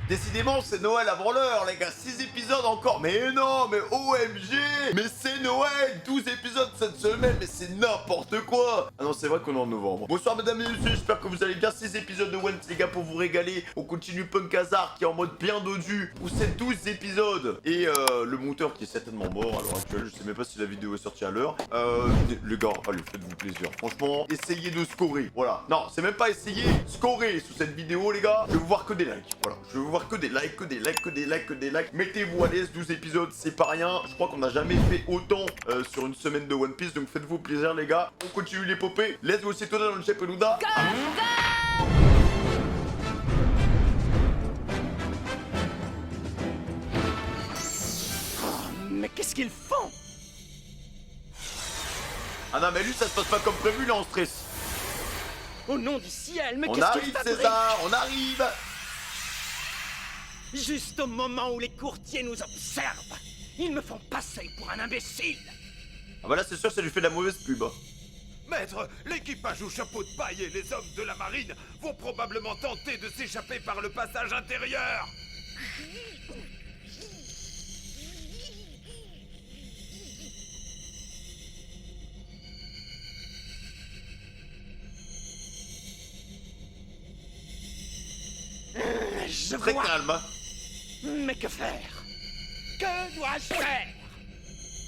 Décidément, c'est Noël avant l'heure, les gars. 6 épisodes encore. Mais non, mais OMG. Mais c'est Noël. 12 épisodes cette semaine. Mais c'est n'importe quoi. Ah non, c'est vrai qu'on est en novembre. Bonsoir, mesdames et messieurs. J'espère que vous allez bien. 6 épisodes de One Piece, les gars, pour vous régaler. On continue Punk Hazard qui est en mode bien dodu. Pour ces 12 épisodes. Et le monteur qui est certainement mort à l'heure actuelle. Je sais même pas si la vidéo est sortie à l'heure. Les gars, allez, faites-vous plaisir. Franchement, essayez de scorer. Voilà. Non, c'est même pas essayer. Scorer sous cette vidéo, les gars. Je veux voir que des likes. Voilà. Je veux voir que des likes, que des likes, que des likes, que des likes. Mettez-vous à l'aise, 12 épisodes, c'est pas rien. Je crois qu'on n'a jamais fait autant sur une semaine de One Piece. Donc faites-vous plaisir, les gars. On continue l'épopée. Let's go, c'est toi dans le chef Peluda. Mais qu'est-ce qu'ils font? Ah non, mais lui, ça se passe pas comme prévu, là, en stress. Au nom du ciel, mais On qu'est-ce qu'ils arrive, fabriquent? César, on arrive. Juste au moment où les courtiers nous observent, ils me font passer pour un imbécile. Ah bah là, c'est sûr, ça lui fait de la mauvaise pub. Maître, l'équipage au chapeau de paille et les hommes de la marine vont probablement tenter de s'échapper par le passage intérieur. Je Très vois. calme, hein. Mais que faire? Que dois-je faire?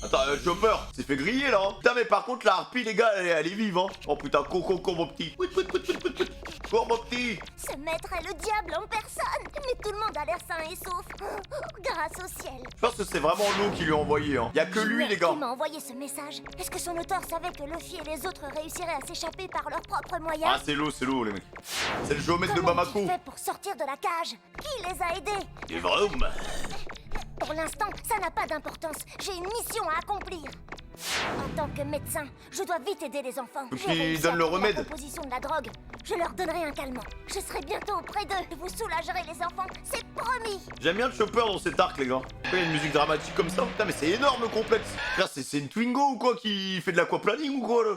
Attends, Chopper, c'est fait griller, là. Hein. Putain, mais par contre, la harpie, les gars, elle est vive, hein. Oh putain, cours, mon petit. Cours, mon petit. Ce maître est le diable en personne. Mais tout le monde a l'air sain et sauf. Grâce au ciel. Je pense que c'est vraiment nous qui lui a envoyé, hein. Y'a que lui, les gars. Qui m'a envoyé ce message? Est-ce que son auteur savait que Luffy et les autres réussiraient à s'échapper par leurs propres moyens? Ah, c'est l'eau, les mecs. C'est le géomètre de Comment Bamako. tu fais pour sortir de la cage? Qui les a aidés? Du vroom. Pour l'instant, ça n'a pas d'importance. J'ai une mission à accomplir. En tant que médecin, je dois vite aider les enfants. Donc J'ai il réussi donne à le trouver remède. la composition de la drogue. Je leur donnerai un calmant. Je serai bientôt auprès d'eux. Vous soulagerez les enfants, c'est promis. J'aime bien le Chopper dans cet arc, les gars. Pourquoi il y a une musique dramatique comme ça? Putain, mais c'est énorme, le complexe. Frère, c'est une Twingo ou quoi qui fait de l'aquaplaning ou quoi, là?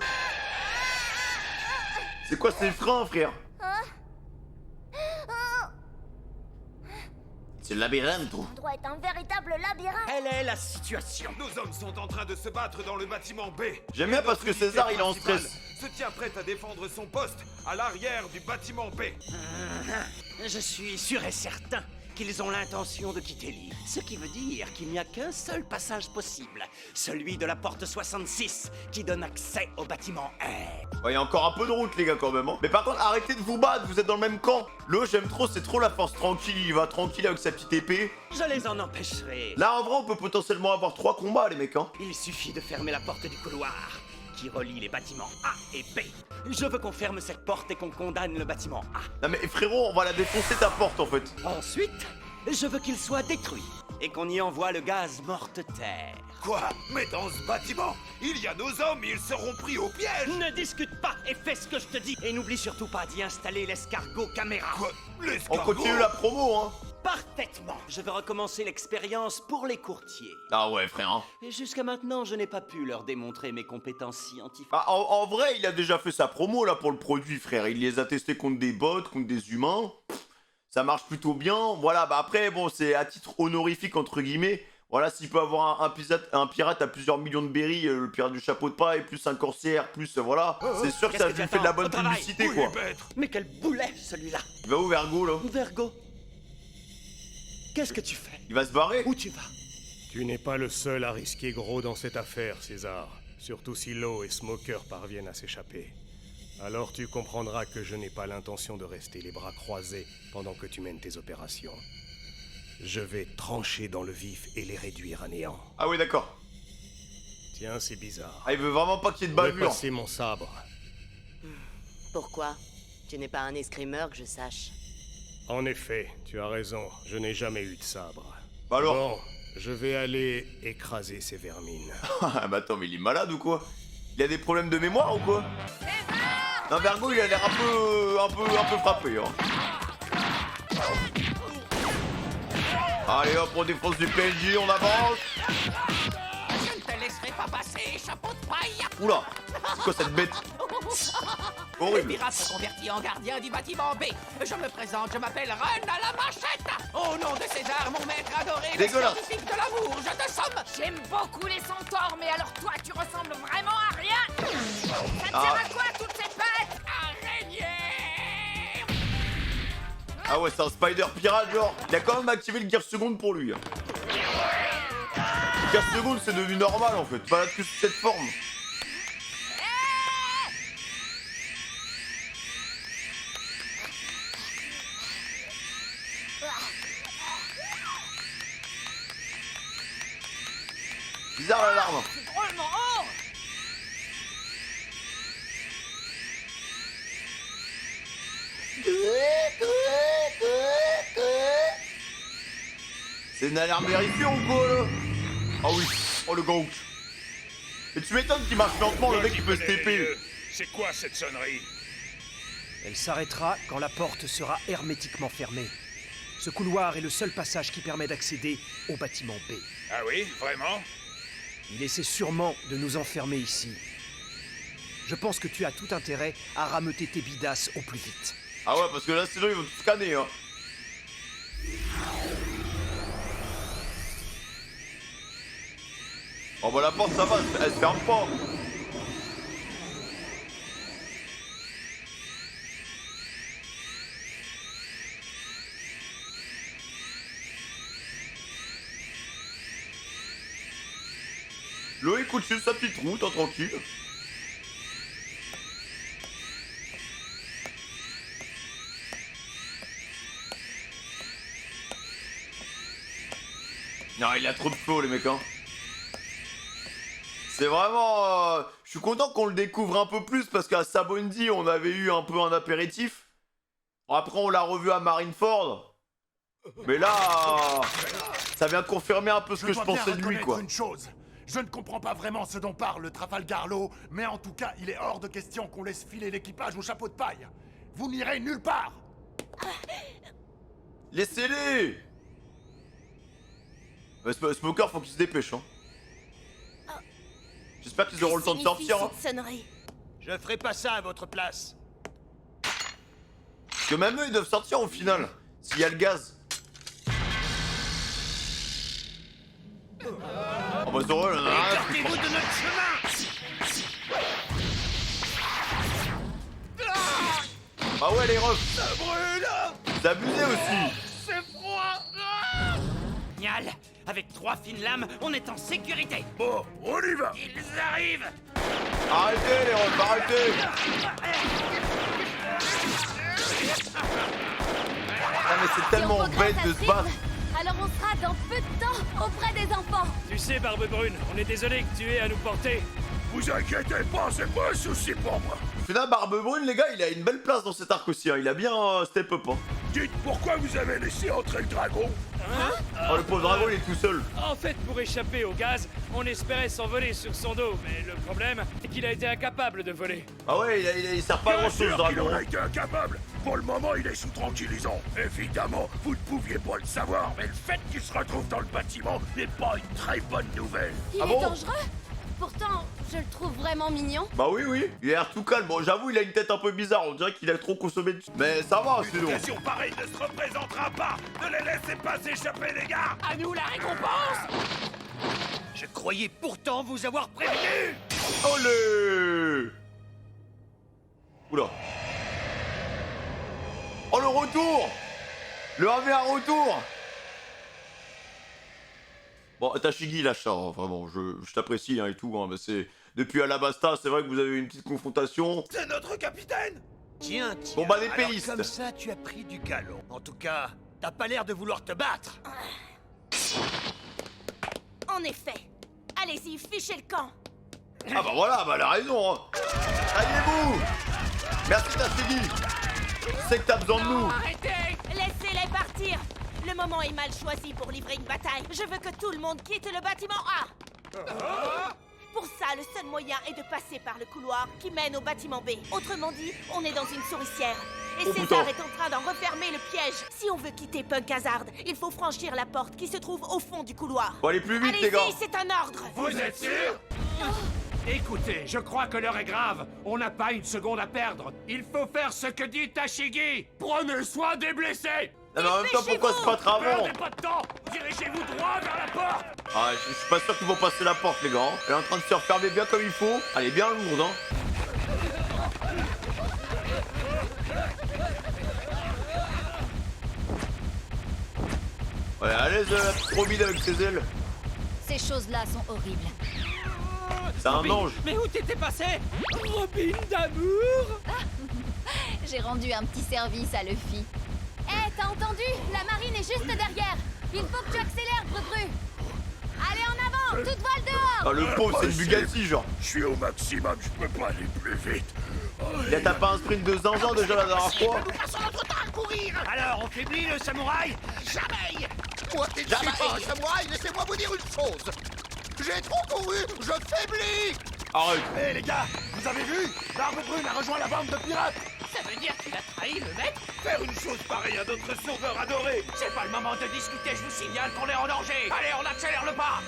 C'est quoi ces freins, frère? C'est le labyrinthe, trop. L'endroit est un véritable labyrinthe. Quelle est la situation? Nos hommes sont en train de se battre dans le bâtiment B. J'aime bien parce que César, il est en stress. Se tient prêt à défendre son poste à l'arrière du bâtiment B. Je suis sûr et certain qu'ils ont l'intention de quitter l'île. Ce qui veut dire qu'il n'y a qu'un seul passage possible, celui de la porte 66, qui donne accès au bâtiment 1. Ouais, il y a encore un peu de route, les gars, quand même. Hein. Mais par contre, arrêtez de vous battre, vous êtes dans le même camp. L'eau, j'aime trop, c'est trop la force tranquille. Il va tranquille avec sa petite épée. Je les en empêcherai. Là, en vrai, on peut potentiellement avoir 3 combats, les mecs, hein. Il suffit de fermer la porte du couloir qui relie les bâtiments A et B. Je veux qu'on ferme cette porte et qu'on condamne le bâtiment A. Non, mais frérot, on va la défoncer ta porte, en fait. Ensuite, je veux qu'il soit détruit et qu'on y envoie le gaz morte-terre. Quoi? Mais dans ce bâtiment, il y a nos hommes et ils seront pris au piège. Ne discute pas et fais ce que je te dis. Et n'oublie surtout pas d'y installer l'escargot caméra. Quoi? On L'escargot? continue la promo, hein. Parfaitement. Je veux recommencer l'expérience pour les courtiers. Ah ouais, frère, hein. Et jusqu'à maintenant, je n'ai pas pu leur démontrer mes compétences scientifiques. Ah, en vrai, il a déjà fait sa promo, là, pour le produit, frère. Il les a testés contre des bots, contre des humains. Ça marche plutôt bien. Voilà, bah après, bon, c'est à titre honorifique, entre guillemets. Voilà, s'il peut avoir un pirate à plusieurs millions de berries, le pirate du chapeau de paille, plus un corsaire, plus, voilà. C'est sûr que Qu'est-ce ça que lui tu fait de la attends? bonne Au travail. publicité, Oui, quoi. maître. Mais quel boulet, celui-là. Il va où, Vergo, là? Vergo, qu'est-ce que tu fais? Il va se barrer? Où tu vas? Tu n'es pas le seul à risquer gros dans cette affaire, César. Surtout si Law et Smoker parviennent à s'échapper. Alors tu comprendras que je n'ai pas l'intention de rester les bras croisés pendant que tu mènes tes opérations. Je vais trancher dans le vif et les réduire à néant. Ah oui, d'accord. Tiens, c'est bizarre. Ah, il veut vraiment pas qu'il y ait de Je vais bavure. passer mon sabre. Pourquoi? Tu n'es pas un escrimeur que je sache. En effet, tu as raison, je n'ai jamais eu de sabre. Bah alors? Bon, je vais aller écraser ces vermines. Ah, bah attends, mais il est malade ou quoi? Il a des problèmes de mémoire ou quoi? Non, Vergo, il a l'air un peu frappé, hein. Allez hop, on défonce du PNJ, on avance. Je ne te laisserai pas passer, chapeau de paille. Oula, c'est quoi cette bête? Le Horrible. pirate se convertit en gardien du bâtiment B. Je me présente, je m'appelle Ren à la machette. Au adoré les Dégueulasse. scientifiques de l'amour, je te somme. J'aime beaucoup les centaures, mais alors toi, tu ressembles vraiment à rien. Ça te Ah. sert à quoi, toutes ces pattes? Araignée. Ah ouais, c'est un spider pirate, genre. Il a quand même activé le gear seconde pour lui. Hein. Le gear seconde, c'est devenu normal en fait. Pas que sous cette forme. Bizarre l'alarme. C'est drôlement haut. C'est une alarme vérifiée ou quoi là? Ah oui, oh le gauche. Et tu m'étonnes qu'il marche lentement, le mec il peut se TP. C'est quoi cette sonnerie? Elle s'arrêtera quand la porte sera hermétiquement fermée. Ce couloir est le seul passage qui permet d'accéder au bâtiment B. Ah oui, vraiment? Il essaie sûrement de nous enfermer ici. Je pense que tu as tout intérêt à rameuter tes bidasses au plus vite. Ah ouais, parce que là sinon ils vont tout scanner hein. Oh bah la porte ça va, elle se ferme pas. Loïc coule sur sa petite route, hein, tranquille. Non, il a trop de flow les mecs hein. C'est vraiment... Je suis content qu'on le découvre un peu plus parce qu'à Sabondi on avait eu un peu un apéritif. Après on l'a revu à Marineford. Mais là... Ça vient confirmer un peu ce que je pensais de lui quoi. Une chose. Je ne comprends pas vraiment ce dont parle Trafalgar Law, mais en tout cas, il est hors de question qu'on laisse filer l'équipage au chapeau de paille. Vous n'irez nulle part. Laissez-les. Smoker, faut qu'il se dépêche hein. J'espère qu'ils auront le temps de sortir hein. Sonnerie. Je ferai pas ça à votre place. Parce que même eux ils doivent sortir au final. S'il y a le gaz. Oh bah c'est vrai, Écartez-vous de notre chemin. Ah ouais les refs. Ça brûle. C'est abusé aussi. C'est froid. Nial, avec 3 fines lames, on est en sécurité. Bon, on y va. Ils arrivent. Arrêtez les refs, arrêtez. Ah mais c'est tellement bête de se battre. Alors on sera dans peu de temps auprès des enfants. Tu sais, Barbe Brune, on est désolé que tu aies à nous porter. Vous inquiétez pas, c'est pas un souci pour moi. Finalement, Barbe Brune, les gars, il a une belle place dans cet arc aussi. Hein. Il a bien step up. Hein. Dites, pourquoi vous avez laissé entrer le dragon? Oh, le pauvre dragon, il est tout seul. En fait, pour échapper au gaz, on espérait s'envoler sur son dos, mais le problème est qu'il a été incapable de voler. Ah ouais, il sert pas à grand chose, le Bien sûr qu'il dragon. en a été incapable. Pour le moment, il est sous tranquillisant. Évidemment, vous ne pouviez pas le savoir, mais le fait qu'il se retrouve dans le bâtiment n'est pas une très bonne nouvelle. Il Ah est bon dangereux. Pourtant, je le trouve vraiment mignon. Bah oui, oui. Il a l'air tout calme. Bon, j'avoue, il a une tête un peu bizarre. On dirait qu'il a trop consommé de... Mais ça va, Une sinon. occasion pareille ne se représentera pas. Ne les laissez pas s'échapper, les gars. À nous la récompense. Je croyais pourtant vous avoir prévenu. Olé. Oula. Oh, le retour. Le 1v1 retour. Bon, Tashigi, lâche ça, hein, vraiment, je t'apprécie hein, et tout, hein, mais c'est... Depuis Alabasta, c'est vrai que vous avez eu une petite confrontation. C'est notre capitaine. Tiens, Bon bah les alors péistes. comme ça, tu as pris du galon. En tout cas, t'as pas l'air de vouloir te battre. En effet. Allez-y, fichez le camp. Ah bah voilà, bah elle a raison hein. Alliez-vous. Merci Tashigi. Je sais que t'as besoin de nous. Arrêtez. Laissez-les partir. Le moment est mal choisi pour livrer une bataille. Je veux que tout le monde quitte le bâtiment A. Pour ça, le seul moyen est de passer par le couloir qui mène au bâtiment B. Autrement dit, on est dans une souricière. Et Oh, César putain. est en train d'en refermer le piège. Si on veut quitter Punk Hazard, il faut franchir la porte qui se trouve au fond du couloir. Faut aller plus vite les gars. Allez-y, c'est un ordre. Vous êtes sûr? Écoutez, je crois que l'heure est grave. On n'a pas une seconde à perdre. Il faut faire ce que dit Tashigi. Prenez soin des blessés. Non, mais en même temps, pourquoi se battre avant? Perdez pas de temps. Dirigez-vous Ah, je suis pas sûr qu'ils vont passer la porte, les gars. Elle est en train de se refermer bien comme il faut. Elle est bien lourde, hein. Ouais, allez, la petite Robin avec ses ailes. Ces choses-là sont horribles. C'est un ange. Mais où t'étais passé? Robin d'amour? J'ai rendu un petit service à Luffy. Hé, t'as entendu? La marine est juste derrière. Il faut que tu accélères, Brugru. Allez, en avant, toute voile dehors. Ah, le pauvre, c'est une Bugatti, genre. Je suis au maximum, je peux pas aller plus vite. Il a tapé un sprint de zinzin déjà la dernière fois. Nous passons notre temps à courir. Alors, on faiblit le samouraï? Jamais. Moi qui ne suis pas un samouraï, laissez-moi vous dire une chose. J'ai trop couru, je faiblis. Arrête. Hé les gars, vous avez vu? Barbe Brune a rejoint la bande de pirates. Ça veut dire qu'il a trahi le mec? Faire une chose pareille à notre sauveur adoré. C'est pas le moment de discuter, je vous signale qu'on est en danger. Allez, on accélère le pas.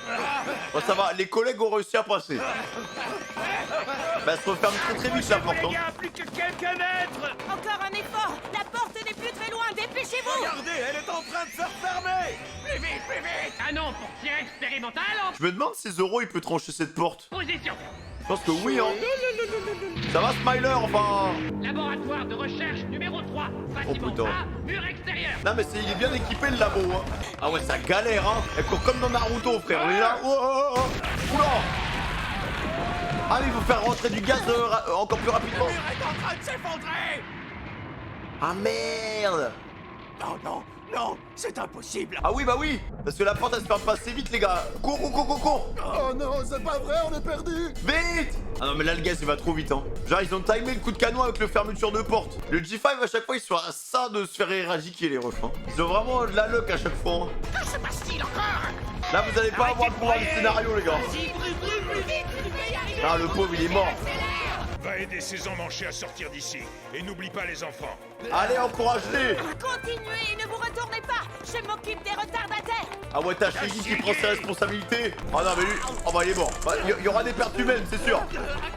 Bon, ça va, les collègues ont réussi à passer. Bah, elle se referme très vite la porte. Les gars, plus que quelques mètres. Encore un effort. La porte n'est plus très loin. Dépêchez-vous. Regardez, elle est en train de se refermer. Plus vite, plus vite. Ah non, pour tir expérimental, Je me demande si Zoro il peut trancher cette porte. position. Je pense que oui, hein. Ça va, Smiler, enfin. Laboratoire de recherche numéro 3. Bâtiment putain. A, mur extérieur. Non, mais il est bien équipé le labo, hein. Ah ouais, ça galère, hein. Elle court comme dans Naruto, frère. On est là. Oh, oh, oh. Oula. Ah, mais il faut faire rentrer du gaz encore plus rapidement. Le mur est en train de s'effondrer. Ah merde. Non, non, non, c'est impossible. Ah oui, bah oui. Parce que la porte elle se ferme pas assez vite, les gars. Cours, cours, cours, cours, cours. Oh non, c'est pas vrai, on est perdu. Vite. Ah non, mais là le gaz il va trop vite, hein. Genre ils ont timé le coup de canon avec le fermeture de porte. Le G5 à chaque fois ils sont à ça de se faire éradiquer les refs, hein. Ils ont vraiment de la luck à chaque fois, hein. Que se passe-t-il encore? Là vous allez pas avoir le pouvoir du scénario, les gars. Vas-y, plus vite, tu peux y arriver. Ah le pauvre il est mort. Va aider ces emmanchés à sortir d'ici. Et n'oublie pas les enfants. Allez, encouragez. Continuez et ne vous retournez pas. Je m'occupe des retardataires. Ah ouais, t'as Shiggy qui prend ses responsabilités. Ah non mais lui, oh bah il est mort. Bah, il y aura des pertes humaines, c'est sûr.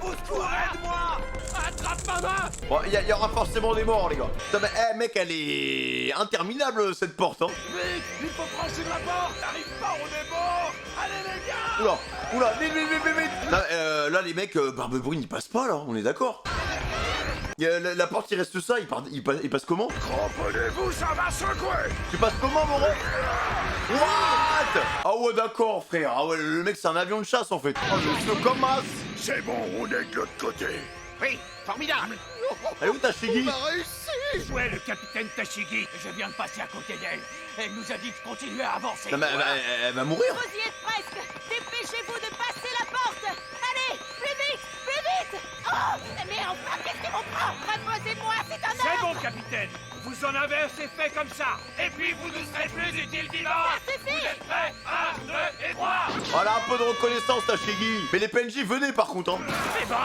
Au secours, aide-moi. Attrape ma main. Bon, il y aura forcément des morts, les gars. Putain, mais mec, elle est interminable cette porte, hein. Vite, il faut franchir la porte. T'arrives pas, on est mort. Allez les gars. Oula, oula, vite, vite, vite, vite, vite. Là, les mecs, Barbe Brune, ils passent pas, là, on est d'accord. La porte, il reste ça, il passe comment? Cramponnez-vous, ça va secouer. Tu passes comment, mon ref? What? Ah ouais, d'accord, frère. Ah ouais, le mec, c'est un avion de chasse, en fait. Oh, je suis comme as. C'est bon, on est de l'autre côté. Oui, formidable. Elle est où ta Shiggy? Réussi. Où est le capitaine Tashigi? Je viens de passer à côté d'elle. Elle nous a dit de continuer à avancer. Non, mais elle va mourir. Vous y êtes presque. Dépêchez-vous de passer la porte. Allez, plus vite, plus vite. Oh, mais enfin, qu'est-ce qu'ils vont prendre? Mademoiselle-moi, c'est un C'est ordre. bon, capitaine. Vous en avez assez fait comme ça. Et puis, vous nous serez plus utile dimanche. Ça suffit. Vous êtes prêts? 1, 2 et 3. Voilà, un peu de reconnaissance, ta Shiggy. Mais les PNJ, venez, par contre, hein. C'est bon.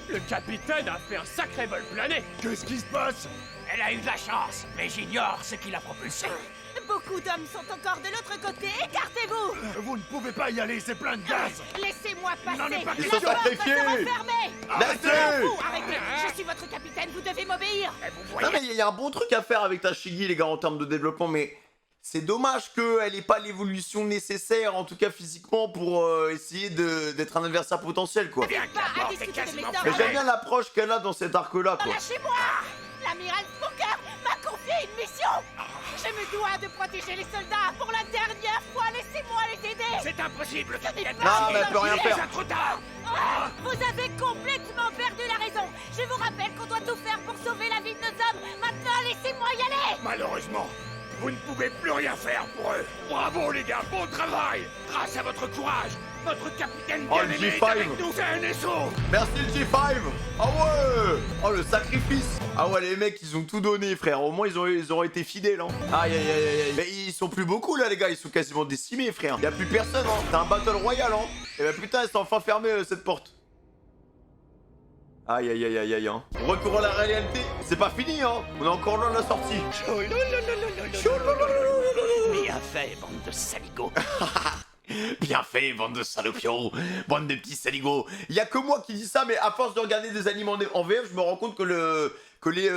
Le capitaine a fait un sacré vol plané. Qu'est-ce qui se passe? Elle a eu de la chance, mais j'ignore ce qui l'a propulsée. Beaucoup d'hommes sont encore de l'autre côté. Écartez-vous. Vous ne pouvez pas y aller, c'est plein de gaz. Laissez-moi n'en est passer. pas La question. porte va Sacrifiés. se refermer. Laissez. Vous, arrêtez. Je suis votre capitaine. Vous devez m'obéir. Non, mais il y a un bon truc à faire avec ta Shiggy, les gars, en termes de développement, mais c'est dommage qu'elle ait pas l'évolution nécessaire, en tout cas physiquement, pour essayer d'être un adversaire potentiel, quoi. Bien que Pas la à porte est discuter de quasiment mes Mais fermée. j'aime bien l'approche qu'elle a dans cet arc-là, quoi. Lâchez-moi. L'amiral Smoker m'a confié une mission. Je me dois de protéger les soldats pour la dernière fois. Laissez-moi les aider. C'est impossible, capitaine. Non, mais elle peut rien Il est faire. déjà trop tard. Ah, vous avez complètement perdu la raison. Je vous rappelle qu'on doit tout faire pour sauver la vie de nos hommes. Maintenant, laissez-moi y aller. Malheureusement, vous ne pouvez plus rien faire pour eux. Bravo, les gars, bon travail. Grâce à votre courage, votre capitaine Oh, le bien-aimé est G5. avec nous. C'est un SO. Merci le G5. Ah ouais. Oh, le sacrifice. Ah ouais, les mecs, ils ont tout donné, frère. Au moins, ils ont été fidèles, hein. Aïe, aïe, aïe, aïe. Mais ils sont plus beaucoup, là, les gars. Ils sont quasiment décimés, frère. Y'a plus personne, hein. C'est un battle royal, hein. Et bah, putain, ils sont enfin fermés, cette porte. Aïe, aïe, aïe, aïe, aïe, hein. Retour à la réalité. C'est pas fini, hein. On est encore loin de la sortie. Bien fait, bande de saligots. Bien fait, bande de salopions, bande de petits saligots. Il y a que moi qui dis ça, mais à force de regarder des animés en VF, je me rends compte que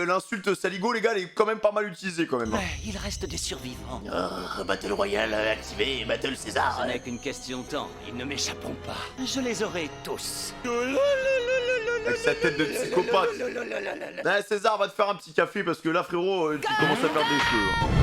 l'insulte saligo, les gars, elle est quand même pas mal utilisée quand même. Ouais, il reste des survivants. Oh, Battle Royale activé, Battle César. Ce n'est qu'une question de temps, ils ne m'échapperont pas. Je les aurai tous. Avec sa tête de psychopathe. Ouais, César va te faire un petit café parce que là, frérot, tu commences à perdre des cheveux.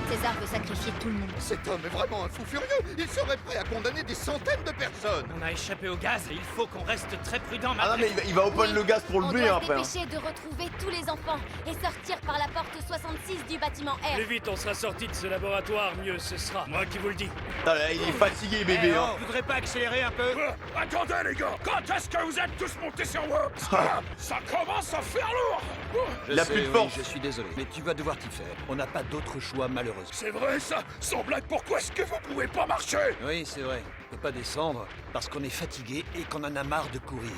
César veut sacrifier tout le monde. Cet homme est vraiment un fou furieux. Il serait prêt à condamner des centaines de personnes. On a échappé au gaz et il faut qu'on reste très prudent Ah non, mais il va open le gaz pour le On B doit après. se dépêcher de retrouver tous les enfants et sortir par la porte 66 du bâtiment R. Plus vite on sera sorti de ce laboratoire, mieux ce sera. Moi qui vous le dis. Putain, là, il est fatigué, bébé. Hein. Vous voudrez pas accélérer un peu? Attendez les gars, quand est-ce que vous êtes tous montés sur moi? Ça commence à faire lourd. Il a plus de force. Je suis désolé, mais tu vas devoir t'y faire. On n'a pas d'autre choix, malheureusement. C'est vrai ça? Sans blague, pourquoi est-ce que vous pouvez pas marcher? Oui, c'est vrai. On peut pas descendre parce qu'on est fatigué et qu'on en a marre de courir.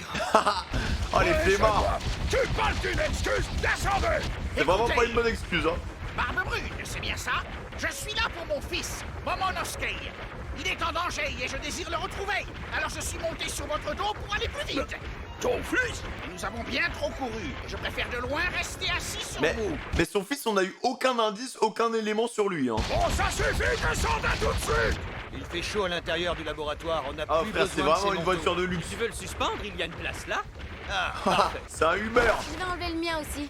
Oh, les flemmards. Tu parles d'une excuse? Descendez! C'est vraiment pas une bonne excuse, hein. Barbe Brune, c'est bien ça? Je suis là pour mon fils, Momonosuke. Il est en danger et je désire le retrouver. Alors je suis monté sur votre dos pour aller plus vite. Ton fils? Nous avons bien trop couru. Je préfère de loin rester assis sur vous. Mais son fils, on a eu aucun indice, aucun élément sur lui, hein. Bon, ça suffit, descendez tout de suite! Il fait chaud à l'intérieur du laboratoire, on a Ah, plus frère, besoin c'est de vraiment ces une voiture de manteaux. luxe. Tu veux le suspendre? Il y a une place là. C'est un Uber. Je vais enlever le mien aussi.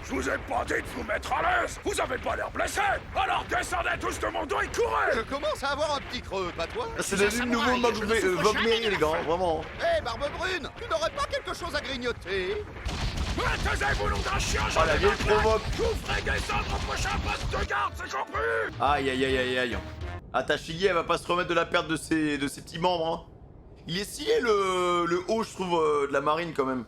Je vous ai pas dit de vous mettre à l'aise! Vous avez pas l'air blessé! Alors descendez tous de mon dos et courez! Je commence à avoir un petit creux, pas toi? C'est devenu le nouveau Vogue Mary, les gars, hein, vraiment. Hé, Barbe Brune, tu n'aurais pas quelque chose à grignoter? Taisez-vous, nom d'un chien! Oh, la vieille provoque. Je vous ferai descendre au prochain poste de garde, c'est compris? Aïe, aïe, aïe, aïe, aïe. Ah, Tashigi, elle va pas se remettre de la perte de ses petits membres, hein. Il est stylé, le haut, je trouve, de la marine, quand même.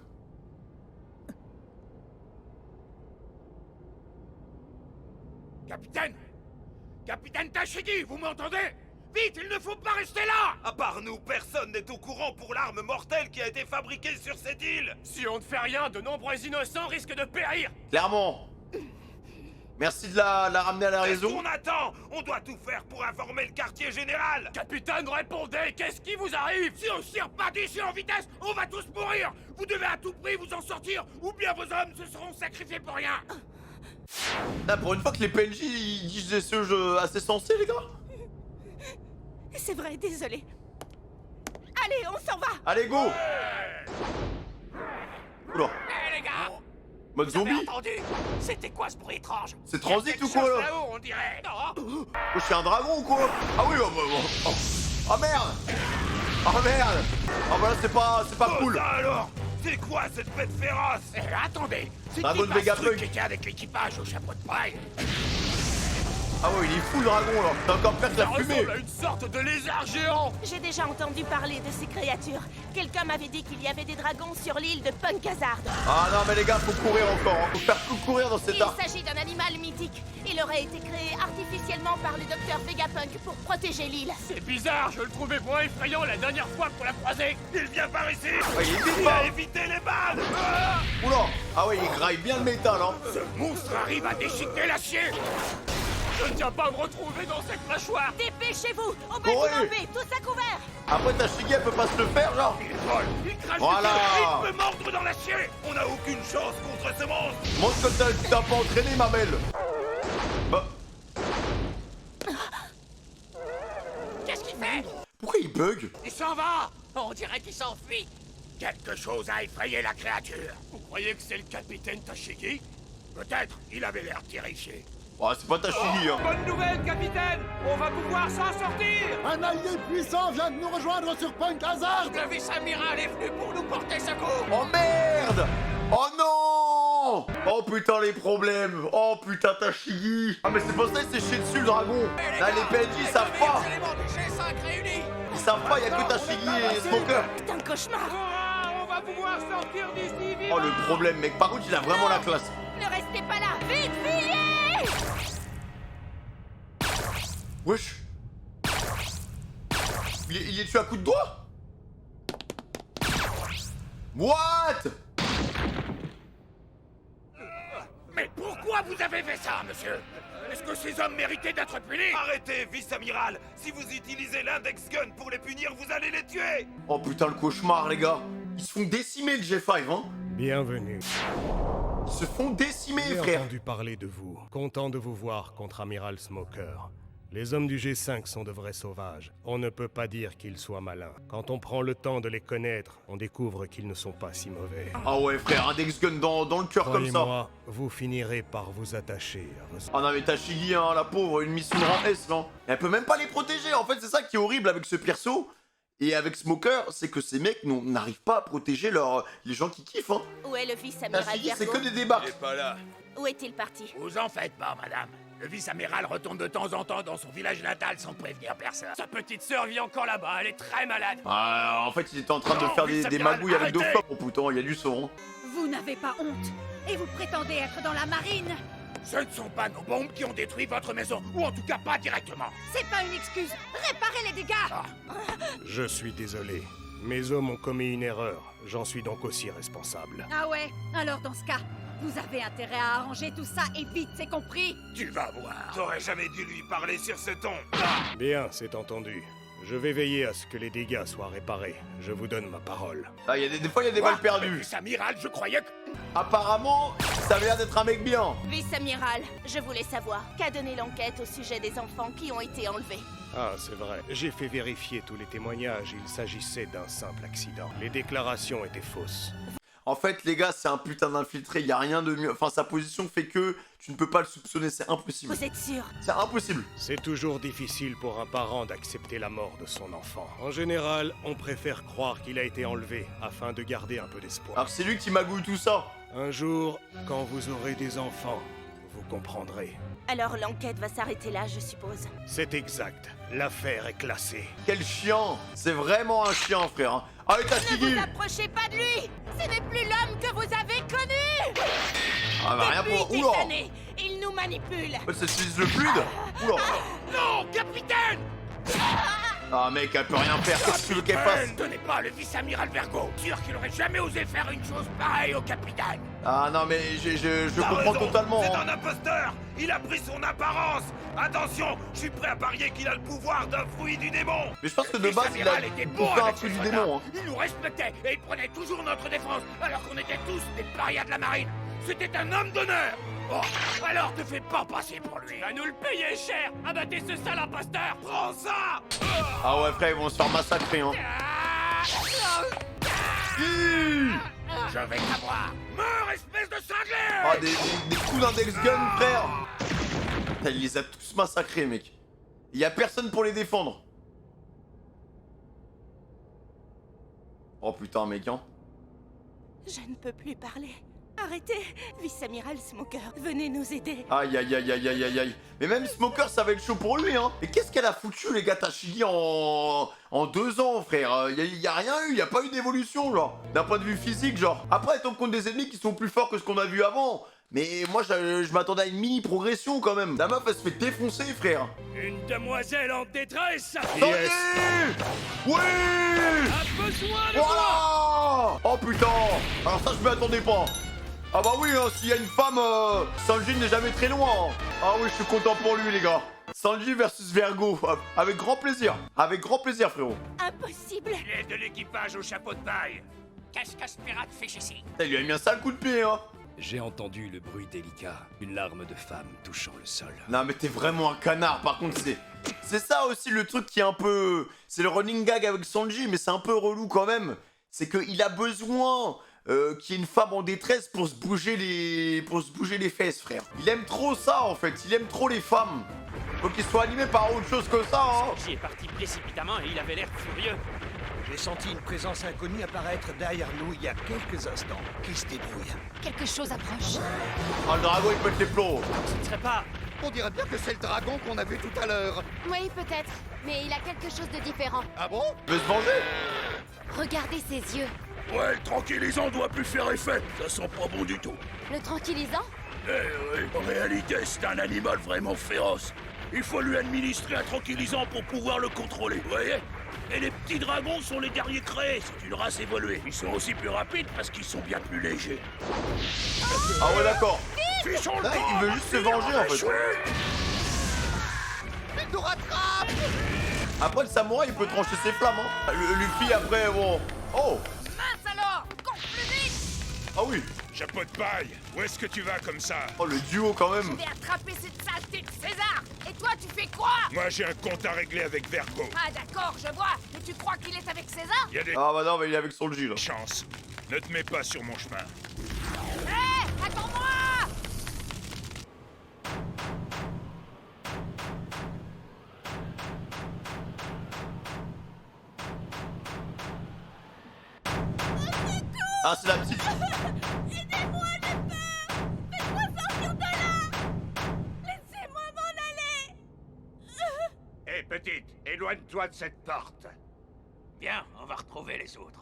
Capitaine! Capitaine Tashigi, vous m'entendez? Vite, il ne faut pas rester là! À part nous, personne n'est au courant pour l'arme mortelle qui a été fabriquée sur cette île. Si on ne fait rien, de nombreux innocents risquent de périr. Clairement. Merci de la ramener à la Qu'est-ce raison. qu'on attend? On doit tout faire pour informer le quartier général. Capitaine, répondez, qu'est-ce qui vous arrive? Si on tire pas d'ici en vitesse, on va tous mourir! Vous devez à tout prix vous en sortir, ou bien vos hommes se seront sacrifiés pour rien! Là, pour une fois que les PNJ ils disent des jeux assez sensés, les gars. C'est vrai, désolé. Allez, on s'en va. Allez, go. Oula. Hé les gars! Mode Vous avez zombie. entendu? C'était quoi ce bruit étrange? C'est transit Il y a ou quoi, quelque là? chose là-haut, on dirait. Non? Oh, je suis un dragon ou quoi? Ah oui, oh merde. Oh merde. Oh bah là, c'est pas cool. Ça alors? C'est quoi cette bête féroce? Attendez! C'est Dragon qui de pas ce Vegapunk. truc qui était avec l'équipage au chapeau de paille? Ah ouais, il est fou le dragon là. T'as encore pire que la fumée. ressemble à une sorte de lézard géant. J'ai déjà entendu parler de ces créatures. Quelqu'un m'avait dit qu'il y avait des dragons sur l'île de Punk Hazard. Ah non, mais les gars, faut courir encore. Hein. Faut faire tout courir dans cet Il arc. s'agit d'un animal mythique. Il aurait été créé artificiellement par le docteur Vegapunk pour protéger l'île. C'est bizarre, je le trouvais moins effrayant la dernière fois qu'on l'a croisé. Il vient par ici. Ah, il est vite Il pas. a évité les balles. Oula. Ah ouais, il graille bien le métal, hein. Ce monstre arrive à déchiqueter l'acier! Je ne tiens pas à me retrouver dans cette mâchoire. Dépêchez-vous. Au Courez. bâtiment B, tous à couvert. Après, Tashigi, elle peut pas se le faire, genre. Il vole, il crache Voilà. du feu, il peut mordre dans l'acier! On n'a aucune chance contre ce monstre. Montre que t'as pas entraîné, ma belle. Bah, Qu'est-ce qu'il fait? pourquoi il bug? Il s'en va! On dirait qu'il s'enfuit. Quelque chose a effrayé la créature! Vous croyez que c'est le capitaine Tashigi? Peut-être, il avait l'air terrifié. Oh, c'est pas Tashigi, hein. Bonne nouvelle, capitaine! On va pouvoir s'en sortir! Un allié puissant vient de nous rejoindre sur Punk Hazard. Le vice-amiral est venu pour nous porter secours. Oh merde! Oh non! Oh putain les problèmes! Oh putain Tashigi! Ah mais c'est pour ça qu'il s'est chié dessus le dragon! Là les PNJ ils savent pas! Les éléments du G5 réunis. Ils savent pas, y'a que Tashigi et Smoker! Putain de cauchemar. On va pouvoir sortir d'ici vite! Oh le problème mec, par contre il a vraiment la classe! Ne restez pas là. Vite, fuyez. Wesh! Il est tué à coups de doigt? What? Mais pourquoi Pourquoi vous avez fait ça, monsieur? Est-ce que ces hommes méritaient d'être punis? Arrêtez, vice-amiral. Si vous utilisez l'index gun pour les punir, vous allez les tuer. Oh putain, le cauchemar, les gars. Ils se font décimer, le G5, hein. Bienvenue. Ils se font décimer, J'ai frère. entendu parler de vous. Content de vous voir contre Amiral Smoker. Les hommes du G5 sont de vrais sauvages. On ne peut pas dire qu'ils soient malins. Quand on prend le temps de les connaître, on découvre qu'ils ne sont pas si mauvais. Ah ouais, frère, index gun dans le cœur comme ça. Croyez-moi, vous finirez par vous attacher à vos... Ah non mais Tashigi, hein, la pauvre, une mission rang S, là. Elle peut même pas les protéger, en fait, c'est ça qui est horrible avec ce perso. Et avec Smoker, c'est que ces mecs n'arrivent pas à protéger les gens qui kiffent, hein. Où est le vice-amiral Tashigi, c'est Vergo? que des débats. Il est pas là. Où est-il parti? Vous en faites pas, madame. Le vice-amiral retourne de temps en temps dans son village natal sans prévenir personne. Sa petite sœur vit encore là-bas, elle est très malade. Ah, en fait, il était en train de Non, faire des vice-amiral, magouilles avec deux arrêtez. fois. Oh putain, il y a du sang, hein. Vous n'avez pas honte. Et vous prétendez être dans la marine? Ce ne sont pas nos bombes qui ont détruit votre maison, ou en tout cas pas directement. C'est pas une excuse. Réparez les dégâts. Je suis désolé. Mes hommes ont commis une erreur. J'en suis donc aussi responsable. Ah ouais? Alors dans ce cas, vous avez intérêt à arranger tout ça et vite, c'est compris? Tu vas voir. T'aurais jamais dû lui parler sur ce ton. Bien, c'est entendu. Je vais veiller à ce que les dégâts soient réparés. Je vous donne ma parole. Ah, des fois, il y a des balles perdues. Vice-amiral, je croyais que... Apparemment, ça avait l'air d'être un mec bien. Vice-amiral, je voulais savoir, qu'a donné l'enquête au sujet des enfants qui ont été enlevés? Ah, c'est vrai. J'ai fait vérifier tous les témoignages. Il s'agissait d'un simple accident. Les déclarations étaient fausses. En fait, les gars, c'est un putain d'infiltré. Y a rien de mieux. Enfin, sa position fait que tu ne peux pas le soupçonner. C'est impossible. Vous êtes sûr? C'est impossible. C'est toujours difficile pour un parent d'accepter la mort de son enfant. En général, on préfère croire qu'il a été enlevé afin de garder un peu d'espoir. Alors, c'est lui qui magouille tout ça. Un jour, quand vous aurez des enfants, vous comprendrez. Alors l'enquête va s'arrêter là, je suppose. C'est exact. L'affaire est classée. Quel chien. C'est vraiment un chien, frère. Hein. Allez, Ne Tashigi. vous approchez pas de lui! Ce n'est plus l'homme que vous avez connu! Ah bah rien Depuis pour... des Oula. années, il nous manipule! C'est le fluide. Oula. Non, capitaine! Ah mec, elle peut rien faire. Qu'est-ce que tu veux qu'elle fasse? Ne tenez pas le vice-amiral Vergo. Sûr qu'il aurait jamais osé faire une chose pareille au capitaine. Ah non, mais je T'as comprends raison, totalement. C'est hein. un imposteur. Il a pris son apparence. Attention, je suis prêt à parier qu'il a le pouvoir d'un fruit du démon. Mais je pense que de base, il a Vice-amiral était bon bouffé un avec truc ses du soldats. démon. Hein. Il nous respectait et il prenait toujours notre défense, alors qu'on était tous des parias de la marine. C'était un homme d'honneur. Oh, alors te fais pas passer pour lui. Tu vas nous le payer cher. Abattez ce sale imposteur. Prends ça. Ah ouais, frère, ils vont se faire massacrer. Hein. Je vais t'avoir. Meurs, espèce de cinglé. Ah, des coups d'index gun, frère. Putain, il les a tous massacrés, mec. Il y a personne pour les défendre. Oh putain, mec, hein. Je ne peux plus parler. Arrêtez! Vice-amiral Smoker, venez nous aider. Aïe, aïe, aïe, aïe, aïe, aïe, aïe. Mais même Smoker, ça va être chaud pour lui, hein. Mais qu'est-ce qu'elle a foutu, les gars, Tashigi, en 2 ans, frère? Y a rien eu, y a pas eu d'évolution, genre. D'un point de vue physique, genre. Après, elle tombe contre des ennemis qui sont plus forts que ce qu'on a vu avant. Mais moi, je m'attendais à une mini-progression, quand même. La meuf, elle se fait défoncer, frère. Une demoiselle en détresse. Yes. Oui. A besoin de moi. Voilà. Oh, putain. Alors ça, je m'y attendais pas. Ah bah oui, hein, s'il y a une femme, Sanji n'est jamais très loin. Hein. Ah oui, je suis content pour lui, les gars. Sanji versus Vergo, avec grand plaisir. Avec grand plaisir, frérot. Impossible! Il est de l'équipage au chapeau de paille. Qu'est-ce que ce pirate fait ici? Ça lui a mis un sale coup de pied, hein. J'ai entendu le bruit délicat, une larme de femme touchant le sol. Non, mais t'es vraiment un canard. Par contre, c'est ça aussi le truc qui est un peu... C'est le running gag avec Sanji, mais c'est un peu relou quand même. C'est qu'il a besoin... qu'il y ait une femme en détresse pour se bouger les fesses, frère. Il aime trop ça, en fait. Il aime trop les femmes. Faut qu'il soit animé par autre chose que ça, hein. Sanji est parti précipitamment et il avait l'air furieux. J'ai senti une présence inconnue apparaître derrière nous il y a quelques instants. Qui se débrouille? Quelque chose approche. Ah, le dragon, il pète les plombs. Ce ne serait pas... On dirait bien que c'est le dragon qu'on a vu tout à l'heure. Oui, peut-être. Mais il a quelque chose de différent. Ah bon? Il veut se venger. Regardez ses yeux. Ouais, le tranquillisant doit plus faire effet. Ça sent pas bon du tout. Le tranquillisant? Eh, en réalité, c'est un animal vraiment féroce. Il faut lui administrer un tranquillisant pour pouvoir le contrôler, vous voyez? Et les petits dragons sont les derniers créés, c'est une race évoluée. Ils sont aussi plus rapides parce qu'ils sont bien plus légers. Ah ouais, d'accord. Fichons le Là, camp, il veut juste se venger en fait. Il nous rattrape. Après le samouraï il peut trancher ses flammes hein. Le Luffy après bon. Oh. Mince alors! Cours plus vite! Ah oui. Chapeau de paille, où est-ce que tu vas comme ça? Oh le duo quand Je même. vais attraper cette saleté de César! Et toi, tu fais quoi? Moi j'ai un compte à régler avec Vergo. Ah d'accord, je vois. Mais tu crois qu'il est avec César? Il y a des Ah bah non mais il est avec Solji là. chances. Ne te mets pas sur mon chemin. Hé! Attends-moi! Ah c'est la petite. Aidez-moi, j'ai peur! Faites-moi sortir de là! Laissez-moi m'en aller! Hé, petite, éloigne-toi de cette porte. Viens, on va retrouver les autres.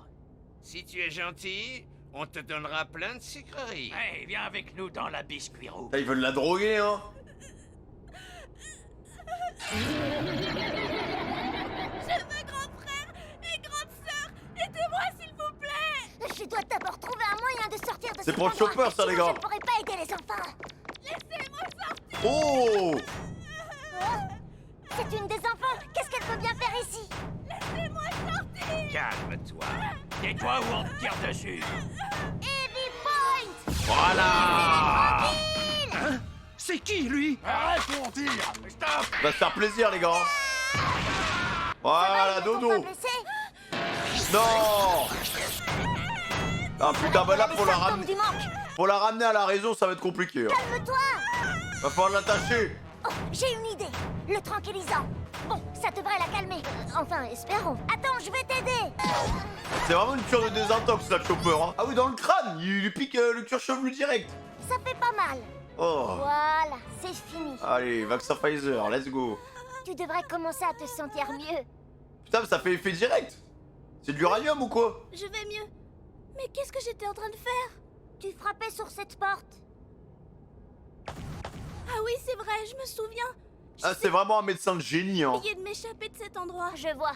Si tu es gentil, on te donnera plein de sucreries. Hé, viens avec nous dans la biscuit roue. Là, ils veulent la droguer hein. Je veux grand frère et grande sœur! Aidez-moi, s'il vous plaît! Je dois d'abord trouver un moyen de sortir de C'est cet pour le endroit, chopper, ça, les sinon gars. Je ne pourrai pas aider les enfants. Laissez-moi sortir! Oh. C'est une des enfants. Qu'est-ce qu'elle peut bien faire ici? Laissez-moi sortir! Calme-toi. Tais-toi ou on te tire dessus. Heavy Point! Voilà. Hein? C'est qui, lui? Arrête mon tir. Stop! Va se faire plaisir les gars. Voilà dodo. Non. Ah putain bah là pour la ramener à la raison ça va être compliqué hein. Calme-toi! Va falloir l'attacher. Oh, j'ai une idée. Le tranquillisant. Bon, ça devrait la calmer. Enfin, espérons. Attends, je vais t'aider. C'est vraiment une cure de désintox là le chopper hein. Ah oui dans le crâne, il lui pique le cuir chevelu direct. Ça fait pas mal. Oh. Voilà, c'est fini. Allez, vaccin Pfizer, let's go. Tu devrais commencer à te sentir mieux. Putain mais ça fait effet direct. C'est de l'uranium ou quoi? Je vais mieux. Mais qu'est-ce que j'étais en train de faire? Tu frappais sur cette porte. Ah oui, c'est vrai, je me souviens. Ah c'est vraiment un médecin de génie hein. Essayez de m'échapper de cet endroit. Je vois.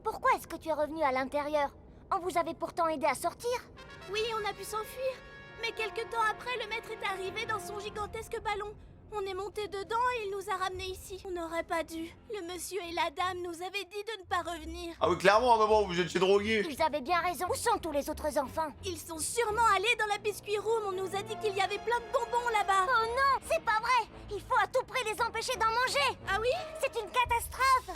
Pourquoi est-ce que tu es revenu à l'intérieur? On vous avait pourtant aidé à sortir. Oui, on a pu s'enfuir. Mais quelque temps après, le maître est arrivé dans son gigantesque ballon. On est monté dedans et il nous a ramenés ici. On n'aurait pas dû. Le monsieur et la dame nous avaient dit de ne pas revenir. Ah oui clairement maman vous étiez drogué. Ils avaient bien raison. Où sont tous les autres enfants? Ils sont sûrement allés dans la biscuit room. On nous a dit qu'il y avait plein de bonbons là-bas. Oh non, c'est pas vrai. Il faut à tout prix les empêcher d'en manger. Ah oui? C'est une catastrophe.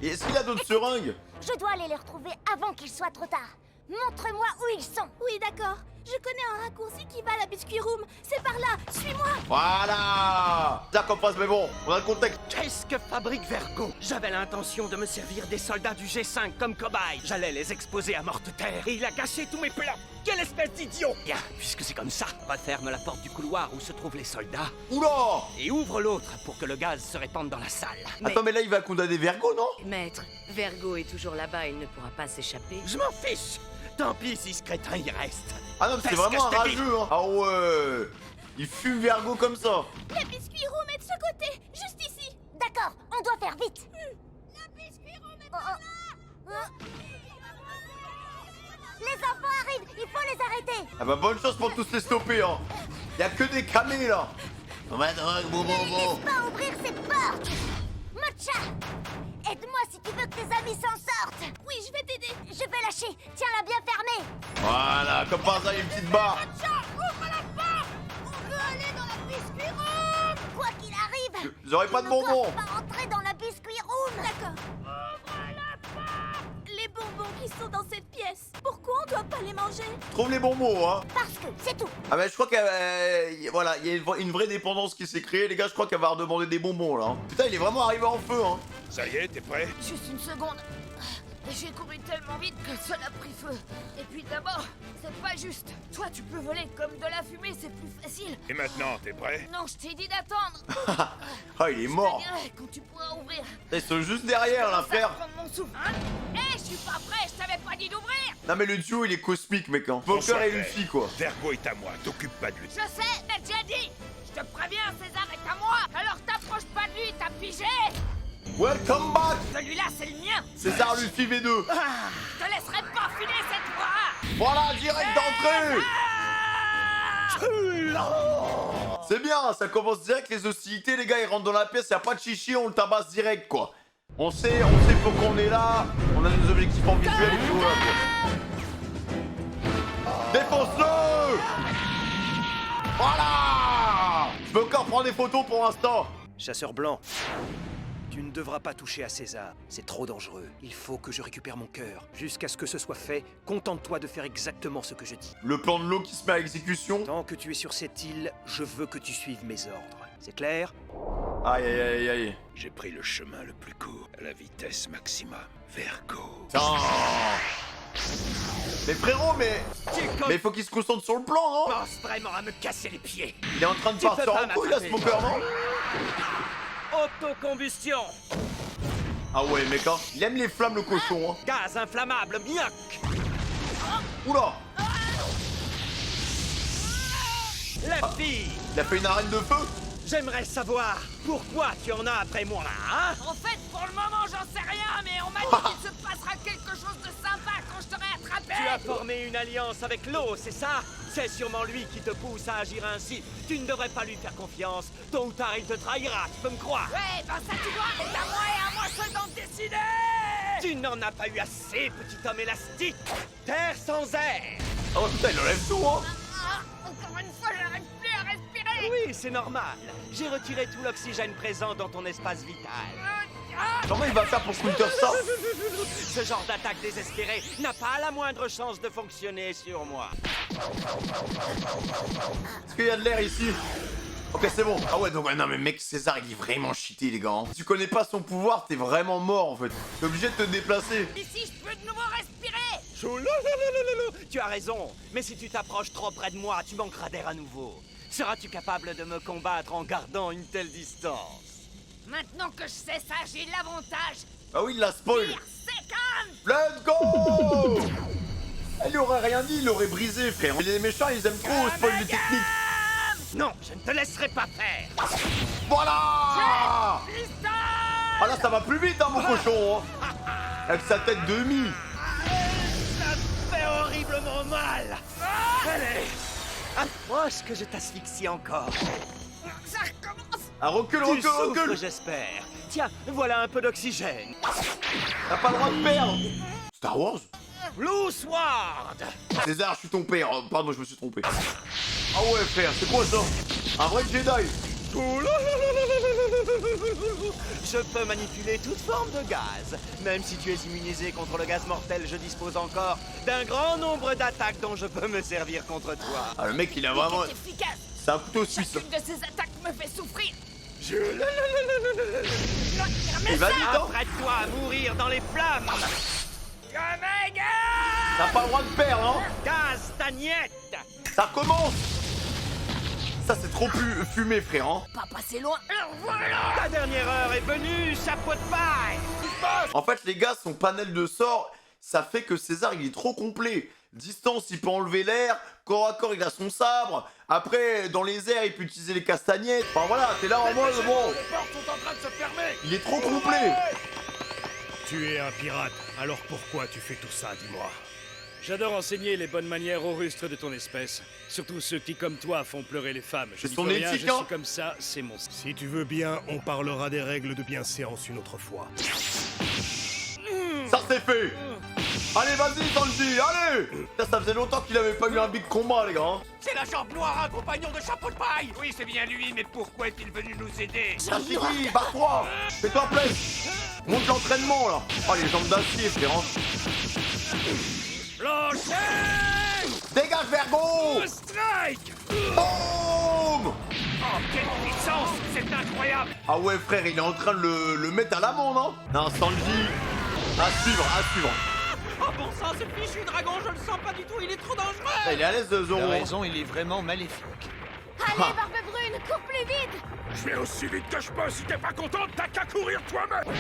Et est-ce qu'il a d'autres seringues? Je dois aller les retrouver avant qu'il soit trop tard. Montre-moi où ils sont. Oui, d'accord. Je connais un raccourci qui va à la biscuit room. C'est par là. Suis-moi. Voilà. Ça comme phrase mais bon, on a le contexte. Qu'est-ce que fabrique Vergo? J'avais l'intention de me servir des soldats du G5 comme cobayes. J'allais les exposer à morte terre et il a gâché tous mes plans. Quelle espèce d'idiot! Bien, puisque c'est comme ça, referme la porte du couloir où se trouvent les soldats. Oula! Et ouvre l'autre pour que le gaz se répande dans la salle. Attends mais là il va condamner Vergo non? Maître, Vergo est toujours là-bas, il ne pourra pas s'échapper. Je m'en fiche! Tant pis si ce crétin y reste. Ah non mais c'est Fais ce vraiment un que je te dis. rageux hein. Ah ouais. Il fume Vergo comme ça. La biscuit room est de ce côté. Juste ici. D'accord, on doit faire vite. La biscuit room est Les enfants arrivent, il faut les arrêter. Ah bah bonne chance pour tous les stopper hein. Y'a que des camés là. On va drogue bon bon bon. Laisse pas ouvrir cette porte. Mocha, aide-moi si tu veux que tes amis s'en sortent. Oui, je vais t'aider. Je vais lâcher, tiens-la bien fermée. Voilà, comme par hasard il y a une petite barre. Ouvre la porte. On veut aller dans la biscuit room. Quoi qu'il arrive, Vous aurez pas de ils ne bonbons. doivent pas rentrer dans la biscuit room. D'accord. Ouvre la porte. Les bonbons qui sont dans cette pièce. Pourquoi on doit pas les manger? Trouve les bonbons hein. Parce que c'est tout. Ah bah je crois qu'il voilà, il y a une vraie dépendance qui s'est créée les gars, je crois qu'elle va redemander des bonbons là. Hein. Putain, il est vraiment arrivé en feu hein. Ça y est, t'es prêt? Juste une seconde. J'ai couru tellement vite que ça a pris feu. Et puis d'abord, c'est pas juste. Toi, tu peux voler comme de la fumée, c'est plus facile. Et maintenant, t'es prêt? Non, je t'ai dit d'attendre. Ah, il est mort. Je te dirai quand tu pourras ouvrir. Ils sont juste derrière là, frère. Prendre mon souffle. Hein? Je suis pas prêt, je t'avais pas dit d'ouvrir. Non mais le duo il est cosmique mec hein. On Poker s'en et fait. Luffy quoi. Vergo est à moi, t'occupe pas de lui. Je sais, t'as déjà dit. Je te préviens, César est à moi. Alors t'approches pas de lui, t'as pigé. Welcome back. Celui-là, c'est le mien. César Luffy V2. Je te laisserai pas filer cette fois. Voilà, direct d'entrée. C'est bien, ça commence direct les hostilités, les gars, ils rentrent dans la pièce, y'a pas de chichi, on le tabasse direct, quoi. On sait pourquoi on est là, on a des objectifs en visuel et tout, là, quoi. Défonce-le! Voilà! Je peux encore prendre des photos pour l'instant. Chasseur blanc, tu ne devras pas toucher à César. C'est trop dangereux. Il faut que je récupère mon cœur. Jusqu'à ce que ce soit fait, contente-toi de faire exactement ce que je dis. Le plan de l'eau qui se met à exécution. Tant que tu es sur cette île, je veux que tu suives mes ordres. C'est clair? Aïe aïe aïe aïe. J'ai pris le chemin le plus court, à la vitesse maximum, vers gauche. Mais frérot, mais il faut qu'il se concentre sur le plan, non? Pense vraiment à me casser les pieds. Il est en train de partir en couille, là, ce smoker, non? Autocombustion. Ah ouais, mec, hein. Il aime les flammes, le cochon, hein. Gaz inflammable, mioc. Oula. La fille. Il a fait une arène de feu. J'aimerais savoir pourquoi tu en as après moi, hein? En fait, pour le moment, j'en sais rien, mais on m'a dit qu'il se passera quelque chose de sympa quand je t'aurai attrapé. Tu as formé une alliance avec l'eau, c'est ça? C'est sûrement lui qui te pousse à agir ainsi. Tu ne devrais pas lui faire confiance. Tôt ou tard, il te trahira, tu peux me croire. Ouais, ben ça tu vois, c'est à moi et à moi seul d'en décider. Tu n'en as pas eu assez, petit homme élastique. Terre sans air. Oh putain, il enlève tout, hein. Encore une fois, j'arrive plus à respirer. Oui, c'est normal. J'ai retiré tout l'oxygène présent dans ton espace vital. Comment il va faire pour counter ça? Ce genre d'attaque désespérée n'a pas la moindre chance de fonctionner sur moi. Est-ce qu'il y a de l'air ici? Ok, c'est bon. Ah ouais, donc non mais mec, César, il est vraiment cheaté, les gars. Hein. Si tu connais pas son pouvoir, t'es vraiment mort, en fait. T'es obligé de te déplacer. Ici, je peux de nouveau respirer. Tu as raison, mais si tu t'approches trop près de moi, tu manqueras d'air à nouveau. Seras-tu capable de me combattre en gardant une telle distance? Maintenant que je sais ça, j'ai l'avantage. Ah oui, il l'a spoil. Second. Let's go. Elle lui aurait rien dit, il l'aurait brisé, frère. Les méchants, ils aiment trop spoil les techniques. Non, je ne te laisserai pas faire. Voilà. Ah là, ça va plus vite, hein, mon cochon. Hein. Avec sa tête de mie. Ça fait horriblement mal. Allez, approche que je t'asphyxie encore. Ça recommence. Ah, recule, Tu recule, souffres, recule. j'espère. Tiens, voilà un peu d'oxygène. T'as pas le droit de perdre. Star Wars? Blue Sword. César, je suis ton père. Pardon, je me suis trompé. Ah ouais, frère, c'est quoi ça? Un vrai Jedi. Je peux manipuler toute forme de gaz. Même si tu es immunisé contre le gaz mortel, je dispose encore d'un grand nombre d'attaques dont je peux me servir contre toi. Ah, le mec, il a vraiment... Efficace. C'est un couteau suisse. Chacune de ces attaques me fait souffrir. Il va vite, hein. Apprête-toi à mourir dans les flammes. T'as pas le droit de perdre, hein. Gaz tagnette. Ça recommence. Ça, c'est trop plus fumé, frère, hein. Pas passé loin. Ta dernière heure est venue, chapeau de paille. En fait, les gars, son panel de sorts, ça fait que César, il est trop complet. Distance, il peut enlever l'air. Corps à corps, il a son sabre. Après, dans les airs, il peut utiliser les castagnettes. Enfin voilà, t'es là en mode, bon. Les portes sont en train de se fermer. Il est trop complet. Tu es un pirate, alors pourquoi tu fais tout ça, dis-moi? J'adore enseigner les bonnes manières aux rustres de ton espèce. Surtout ceux qui, comme toi, font pleurer les femmes. Je C'est dis son que rien, éthique, je hein. suis comme ça, c'est mon... Si tu veux bien, on parlera des règles de bienséance une autre fois. Ça, c'est fait. Allez, vas-y, Sanji, allez. Ça faisait longtemps qu'il avait pas eu un big combat, les gars. Hein. C'est la jambe noire, un compagnon de chapeau de paille. Oui, c'est bien lui, mais pourquoi est-il venu nous aider? Tashigi, bats-toi. Fais-toi plaisir. Monte l'entraînement, là. Oh, les jambes d'acier, frère. Dégage, Vergo. Strike. Boum. Oh, quelle puissance! C'est incroyable! Ah ouais, frère, il est en train de le mettre à l'amende, hein. Non, Sanji, à suivre, à suivre. Oh bon sang, ce fichu dragon, je le sens pas du tout, il est trop dangereux. Ah, il est à l'aise, Zoro. T'as raison, il est vraiment maléfique. Allez, Barbe Brune, cours plus vite. Je vais aussi vite que je peux. Si t'es pas contente, t'as qu'à courir toi-même.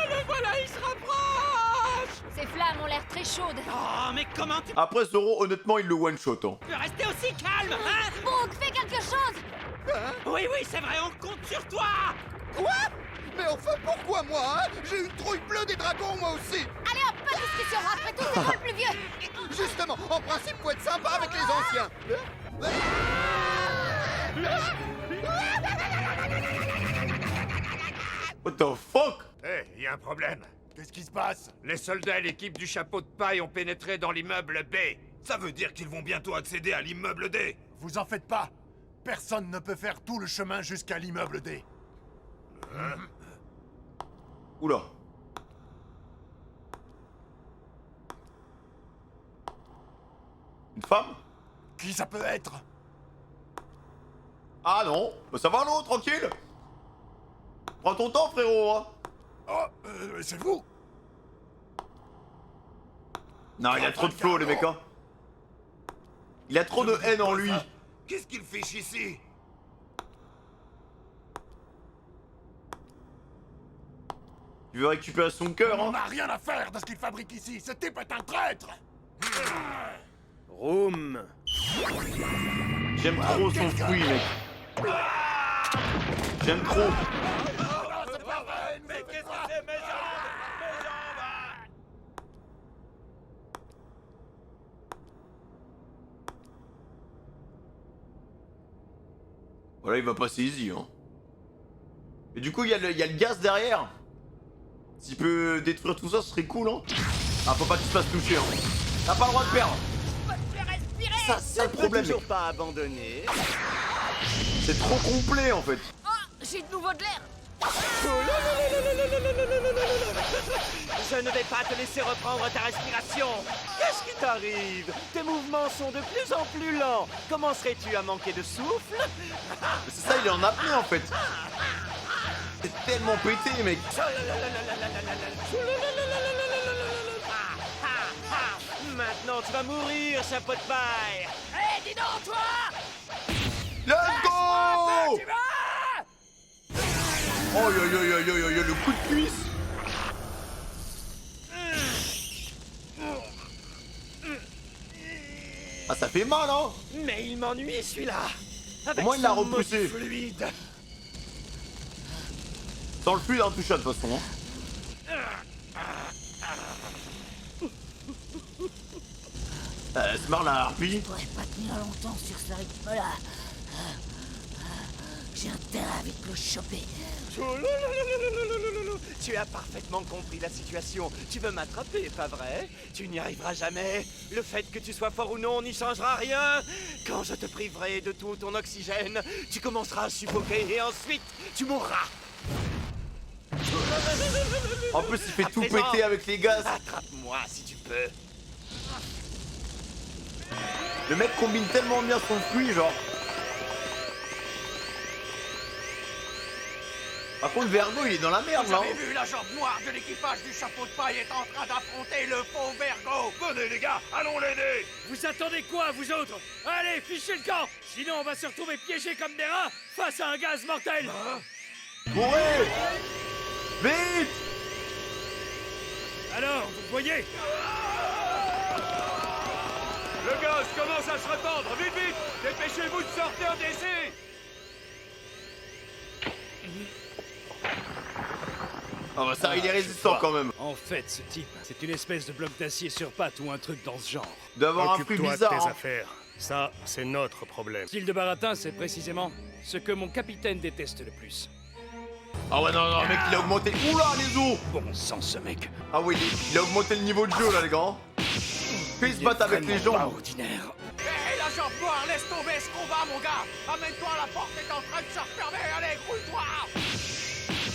Le voilà, il se rapproche. Ces flammes ont l'air très chaudes. Oh, mais comment tu Après, Zoro, honnêtement, il le one-shot, hein. peux rester aussi calme, hein? Brooke, fais quelque chose. Oui, oui, c'est vrai, on compte sur toi. Quoi? Mais enfin, pourquoi moi, hein? J'ai une trouille bleue des dragons, moi aussi. Allez hop, pas de discussion, après tout, c'est moi le plus vieux. Justement, en principe, faut être sympa avec les anciens. What the fuck? Hé, y a un problème. Qu'est-ce qui se passe? Les soldats et l'équipe du chapeau de paille ont pénétré dans l'immeuble B. Ça veut dire qu'ils vont bientôt accéder à l'immeuble D. Vous en faites pas. Personne ne peut faire tout le chemin jusqu'à l'immeuble D. Oula. Une femme? Qui ça peut être? Ah non, bah ça va l'autre, tranquille. Prends ton temps, frérot, hein. Oh, c'est vous? Non, il a trop de flow, le mec, hein. Il a trop de haine en lui. Qu'est-ce qu'il fiche ici? Tu veux récupérer son cœur, On hein. n'a rien à faire de ce qu'il fabrique ici. Ce type est un traître. Room. J'aime trop son fruit, mec. J'aime trop. Mais qu'est-ce que c'est, mes jambes? Voilà, il va passer easy, hein. Et du coup, il y a le gaz derrière. S'il peut détruire tout ça, ce serait cool, hein. Ah, faut pas qu'il se fasse toucher, hein. T'as pas le droit de perdre. Ça, c'est le problème, toujours mec. pas abandonné. C'est trop complet, en fait. Oh, j'ai de nouveau de l'air. Je ne vais pas te laisser reprendre ta respiration. Qu'est-ce qui t'arrive? Tes mouvements sont de plus en plus lents. Commencerais-tu à manquer de souffle? C'est ça, il est en apnée, en fait. C'est tellement pété, mec. Maintenant, tu vas mourir, chapeau de paille. Hé, dis donc, toi! Let's go! Tu vas! Oh, yo, le coup de cuisse. Ah, ça fait mal, hein. Mais il m'ennuie, celui-là. Au moins, il l'a son repoussé. mode fluide. Sans le fluide, un touchant, de toute façon, hein. Se marre la harpie. Je pourrais pas tenir longtemps sur ce rythme-là. J'ai intérêt à vite le choper. Tu as parfaitement compris la situation. Tu veux m'attraper, pas vrai? Tu n'y arriveras jamais. Le fait que tu sois fort ou non n'y changera rien. Quand je te priverai de tout ton oxygène, tu commenceras à suffoquer et ensuite tu mourras. En plus, il fait À tout présent, péter avec les gaz. Attrape-moi si tu peux. Le mec combine tellement bien son fruit, genre. Par contre, Vergo, il est dans la merde, Vous là. avez vu la jambe noire de l'équipage du chapeau de paille est en train d'affronter le faux Vergo. Venez, les gars, allons l'aider. Vous attendez quoi, vous autres? Allez, fichez le camp! Sinon, on va se retrouver piégés comme des rats face à un gaz mortel! Courez! Vite! Alors, vous voyez? Le gaz commence à se répandre. Vite, vite. Dépêchez-vous de sortir d'ici. Ah bah ça, il est résistant quand même. En fait, ce type, c'est une espèce de bloc d'acier sur pattes ou un truc dans ce genre. D'avoir un fruit Occupe-toi bizarre, de tes hein. affaires. Ça, c'est notre problème. Style de baratin, c'est précisément ce que mon capitaine déteste le plus. Ah ouais, non, mec, il a augmenté. Oula, les os! Bon sang, ce mec. Ah oui, il a augmenté le niveau de jeu, là, les gars. Fais se battre avec les jambes. Ordinaire. Hé, la jambe noire, laisse tomber ce combat, mon gars. Amène-toi, la porte est en train de se refermer. Allez, grouille-toi.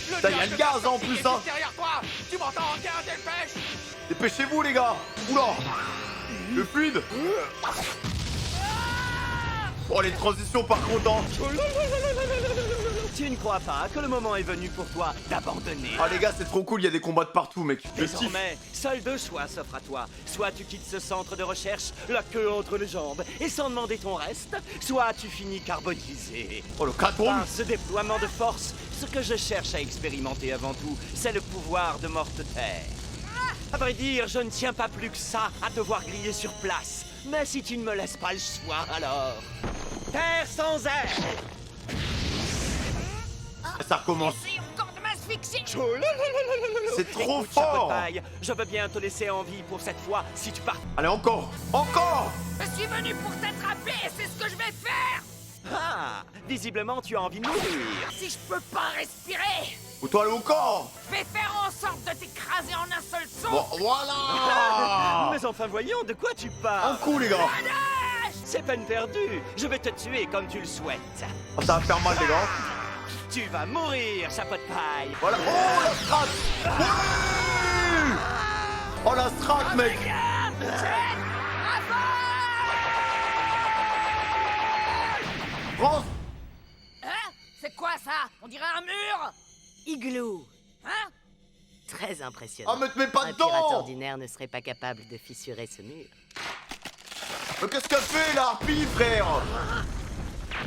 Putain, y a le gaz, en plus, hein. Derrière toi. Tu m'entends? Viens, dépêche. Dépêchez-vous, les gars. Oula. Le fluide. Oh, les transitions, par contre, hein. Tu ne crois pas que le moment est venu pour toi d'abandonner? Ah, les gars, c'est trop cool, il y a des combats de partout, mec. Je kiffe. Désormais, seuls deux choix s'offrent à toi. Soit tu quittes ce centre de recherche, la queue entre les jambes, et sans demander ton reste, soit tu finis carbonisé. Oh, le caton. Par ce déploiement de force, ce que je cherche à expérimenter avant tout, c'est le pouvoir de morte terre. À vrai dire, je ne tiens pas plus que ça à te voir griller sur place. Mais si tu ne me laisses pas le choix, alors... Terre sans air! Ça recommence. Essaye encore de m'asphyxier. asphyxier. C'est trop Écoute, chapeau de fort. paille, je veux bien te laisser en vie pour cette fois si tu pars. Allez, encore. Encore. Je suis venu pour t'attraper et c'est ce que je vais faire. Ah, visiblement tu as envie de mourir. Si je peux pas respirer, Ou toi, aller au corps. je vais faire en sorte de t'écraser en un seul son. Bon, voilà. Mais enfin voyons, de quoi tu parles? Un coup, les gars. C'est peine perdue, je vais te tuer comme tu le souhaites. Oh, ça va faire mal, les gars. Tu vas mourir, chapeau de paille. Voilà. Oh, la strat. Ouais. Oh, la strat, mec. France. Hein? C'est quoi ça? On dirait un mur? Igloo. Hein? Très impressionnant. Ah, mais te mets pas Un dedans. pirate ordinaire ne serait pas capable de fissurer ce mur. Mais qu'est-ce qu'elle fait, la harpie, frère?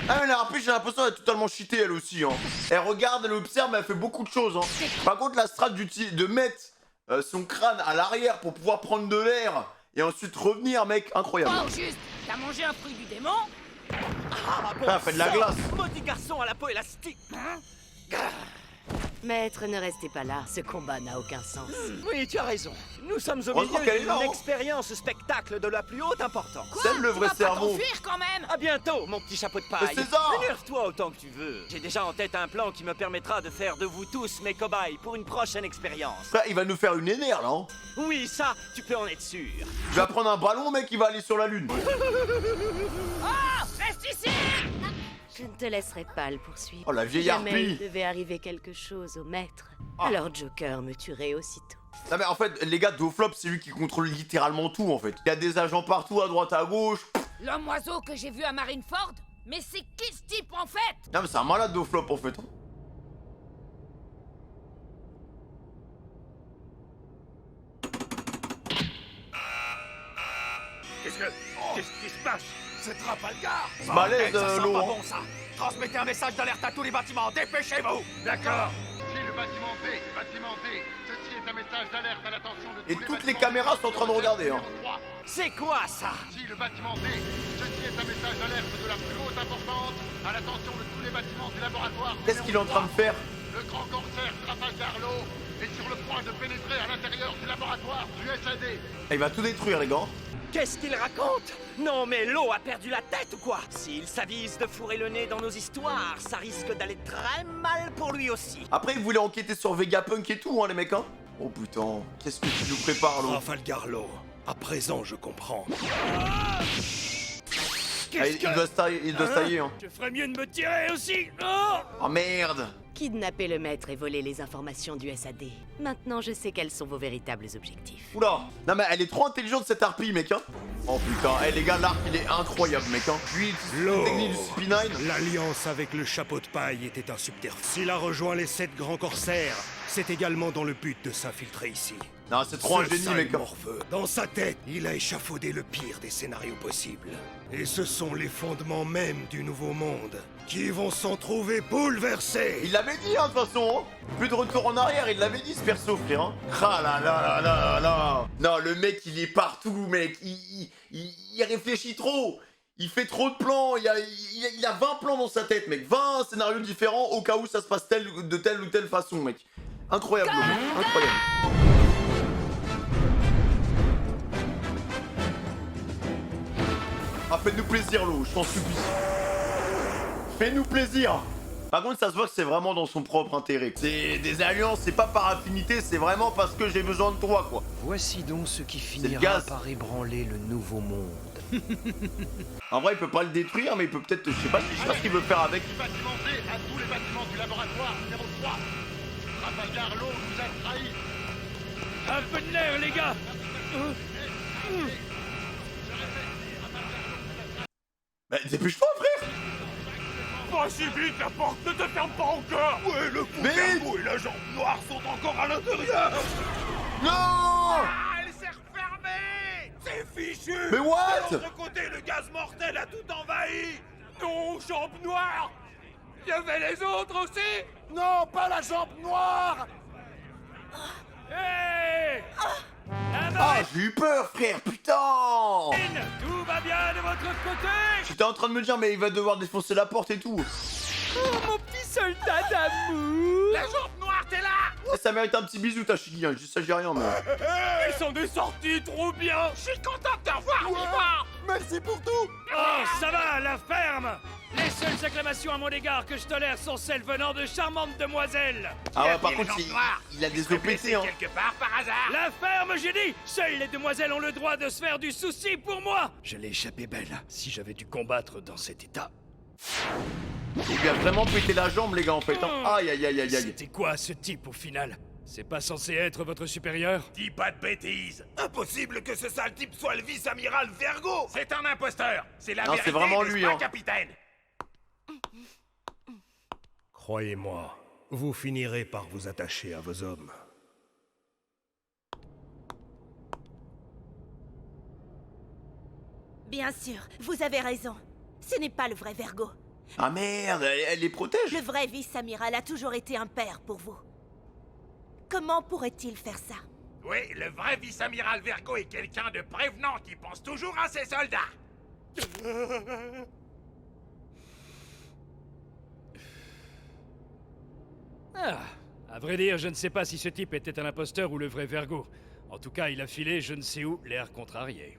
Ah, mais la harpie, j'ai l'impression qu'elle est totalement cheatée, elle aussi, hein. Elle regarde, elle observe, mais elle fait beaucoup de choses, hein. Par contre, la strat de mettre son crâne à l'arrière pour pouvoir prendre de l'air et ensuite revenir, mec, incroyable. Oh, juste, t'as mangé un fruit du démon? Ah, bon Ah, fait de la sang, glace. maudit garçon à la peau élastique. Maître, ne restez pas là, ce combat n'a aucun sens. Oui, tu as raison. Nous sommes au Heureusement milieu qu'elle est là, d'une hein. expérience spectacle de la plus haute importance. C'est le vrai Tu vas pas cerveau. t'enfuir quand même. À bientôt, mon petit chapeau de paille. Mais César. Énerve-toi autant que tu veux. J'ai déjà en tête un plan qui me permettra de faire de vous tous mes cobayes pour une prochaine expérience. Frère, il va nous faire une énerve, là, hein. Oui, ça, tu peux en être sûr. Il va prendre un ballon, mec, il va aller sur la lune. Oh, reste ici. Je ne te laisserai pas le poursuivre. Oh, la vieille Jamais harpie. il devait arriver quelque chose au maître. Alors Joker me tuerait aussitôt. Non, mais en fait, les gars, Doflop, c'est lui qui contrôle littéralement tout, en fait. Il y a des agents partout, à droite, à gauche. L'homme oiseau que j'ai vu à Marineford? Mais c'est qui ce type en fait? Non, mais c'est un malade, Doflop, en fait. Qu'est-ce qui se passe? C'est Trafalgar. Malaise, Ça sent l'eau, pas hein. bon, ça. Transmettez un message d'alerte à tous les bâtiments, dépêchez-vous. D'accord. Si le bâtiment B, ceci est un message d'alerte à l'attention de Et toutes les caméras sont en train de regarder, hein. C'est quoi ça? Si le bâtiment D, ceci est un message d'alerte de la plus haute importance à l'attention de tous les bâtiments du laboratoire. Qu'est-ce qu'il est en train de faire? Le grand corsaire Trafalgar Law est sur le point de pénétrer à l'intérieur du laboratoire du SAD. Il va tout détruire, les gars. Qu'est-ce qu'il raconte? Non mais l'eau a perdu la tête ou quoi? S'il s'avise de fourrer le nez dans nos histoires, ça risque d'aller très mal pour lui aussi. Après, il voulait enquêter sur Vegapunk et tout, hein, les mecs, hein. Oh putain, qu'est-ce que tu nous prépares, là? Trafalgar Law, à présent je comprends. Ah, il doit se tailler, hein. Tu ferais mieux de me tirer aussi. Oh, Oh merde. Kidnapper le maître et voler les informations du SAD. Maintenant, je sais quels sont vos véritables objectifs. Oula. Non, mais elle est trop intelligente, cette harpie, mec, hein. Oh putain, les gars, l'arc, il est incroyable, mec, hein. Lui, il Law. technique du CP9. L'alliance avec le chapeau de paille était un subterfuge. S'il a rejoint les 7 grands corsaires, c'est également dans le but de s'infiltrer ici. Non, c'est trop un Ce génie, sale mec, hein. morveux. Dans sa tête, il a échafaudé le pire des scénarios possibles. Et ce sont les fondements même du nouveau monde qui vont s'en trouver bouleversés. Il l'avait dit, hein, de toute façon, hein. Plus de retour en arrière, il l'avait dit, ce perso, frère, hein. Ah là là là là là. Non, le mec, il est partout, mec. Il réfléchit trop. Il fait trop de plans. Il a 20 plans dans sa tête, mec. 20 scénarios différents au cas où ça se passe de telle ou telle façon, mec. Incroyable, le mec. Incroyable. Ah, faites-nous plaisir, Lo, je t'en supplie. Fais-nous plaisir. Par contre, ça se voit que c'est vraiment dans son propre intérêt. C'est des alliances, c'est pas par affinité, c'est vraiment parce que j'ai besoin de toi, quoi. Voici donc ce qui le finira gaz. par ébranler le nouveau monde. En vrai, il peut pas le détruire, mais il peut peut-être, je sais pas ce qu'il veut faire avec. Du bâtiment D à tous les bâtiments du laboratoire numéro 3. Trafalgar Law nous a trahis. un peu de l'air, les gars. Bah, dépêche-toi, frère. Pas si vite, la porte ne te ferme pas encore. Ouais, le fou et la jambe noire sont encore à l'intérieur. Non. Ah, elle s'est refermée. C'est fichu. Mais what? De l'autre côté, le gaz mortel a tout envahi. Non, jambe noire. Il y avait les autres aussi. Non, pas la jambe noire. Hé, Ah, j'ai eu peur, frère, putain. tout va bien de votre côté. J'étais en train de me dire, mais il va devoir défoncer la porte et tout. Oh, mon petit soldat d'amour. La jambe noire, t'es là. Ça mérite un petit bisou, Tashigi, hein. Ça, j'ai rien, mais... Ils sont des sorties trop bien. Je suis content de te revoir, vivant. Merci pour tout. Oh, ça va, la ferme. Les seules acclamations à mon égard que je tolère sont celles venant de charmantes demoiselles. Ah ouais, par les contre, gens noirs. il a des Serait OPT, blessé hein. quelque part par hasard. La ferme, j'ai dit. Seules les demoiselles ont le droit de se faire du souci pour moi. Je l'ai échappé belle. Si j'avais dû combattre dans cet état. Il lui a vraiment pété la jambe, les gars, en fait. Hein. Aïe, aïe, aïe, aïe, aïe. C'était quoi ce type au final? C'est pas censé être votre supérieur? Dis pas de bêtises. Impossible que ce sale type soit le vice-amiral Vergo. C'est un imposteur. C'est la Non, vérité, c'est vraiment n'est-ce lui, pas, hein. capitaine? Croyez-moi, vous finirez par vous attacher à vos hommes. Bien sûr, vous avez raison. Ce n'est pas le vrai Vergo. Ah merde, elle les protège. Le vrai vice-amiral a toujours été un père pour vous. Comment pourrait-il faire ça? Oui, le vrai vice-amiral Vergo est quelqu'un de prévenant qui pense toujours à ses soldats. Ah, à vrai dire, je ne sais pas si ce type était un imposteur ou le vrai Vergo. En tout cas, il a filé je ne sais où, l'air contrarié.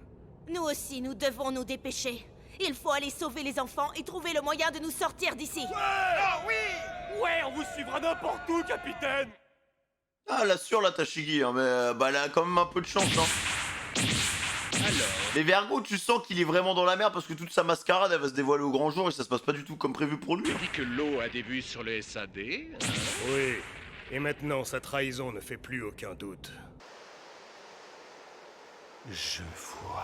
Nous aussi, nous devons nous dépêcher. Il faut aller sauver les enfants et trouver le moyen de nous sortir d'ici. Oh oui! Ouais, on vous suivra n'importe où, capitaine! Ah, la sûre, la Tashigi, hein, mais bah, elle a quand même un peu de chance, hein. Alors, Mais Vergo, tu sens qu'il est vraiment dans la merde parce que toute sa mascarade, elle va se dévoiler au grand jour et ça se passe pas du tout comme prévu pour lui. Tu dis que l'eau a des vues sur le SAD, hein? Oui, et maintenant sa trahison ne fait plus aucun doute. Je vois.